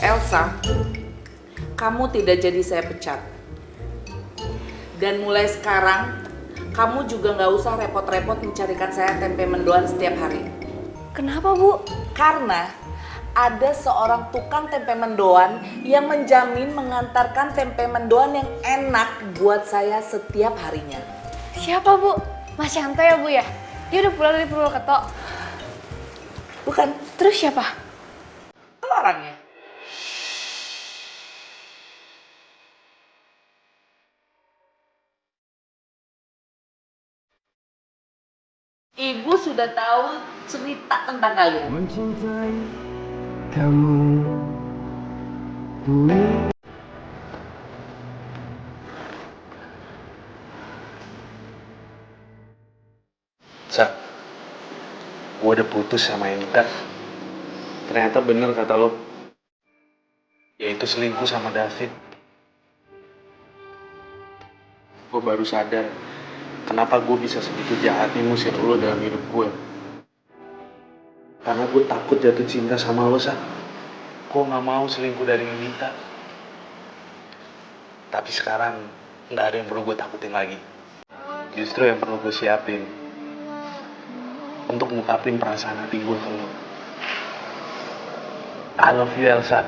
Elsa, kamu tidak jadi saya pecat. Dan mulai sekarang, kamu juga nggak usah repot-repot mencarikan saya tempe mendoan setiap hari. Kenapa, Bu? Karena ada seorang tukang tempe mendoan yang menjamin mengantarkan tempe mendoan yang enak buat saya setiap harinya. Siapa, Bu? Mas Yanto ya, Bu ya? Dia udah pulang dari Purwokerto. Bukan, Terus siapa? orangnya. Ibu sudah tahu cerita tentang kalian. Mencintai kamu. Sa, gue udah putus sama Enta. Ternyata bener kata lo. Yaitu selingkuh sama David. Gue baru sadar kenapa gue bisa segitu jahatnya ngusir lo dalam hidup gue. Karena gue takut jatuh cinta sama lo, Sa. Gue gak mau selingkuh dari Minta. Tapi sekarang gak ada yang perlu gue takutin lagi. Justru yang perlu gue siapin untuk ngungkapin perasaan hati gue ke lo. I love you, Elsa.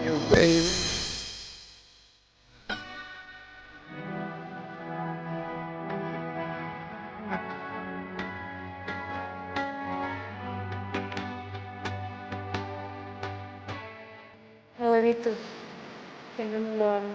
You baby. Kalau itu. Tempe mendoan.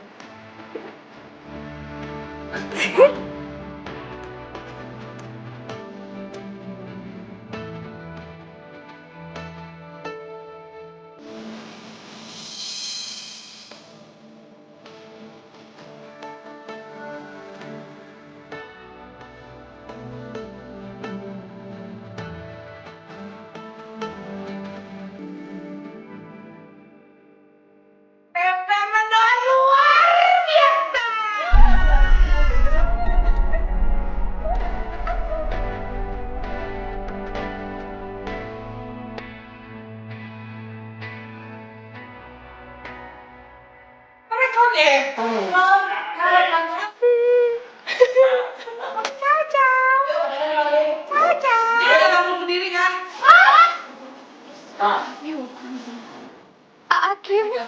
Akhirnya.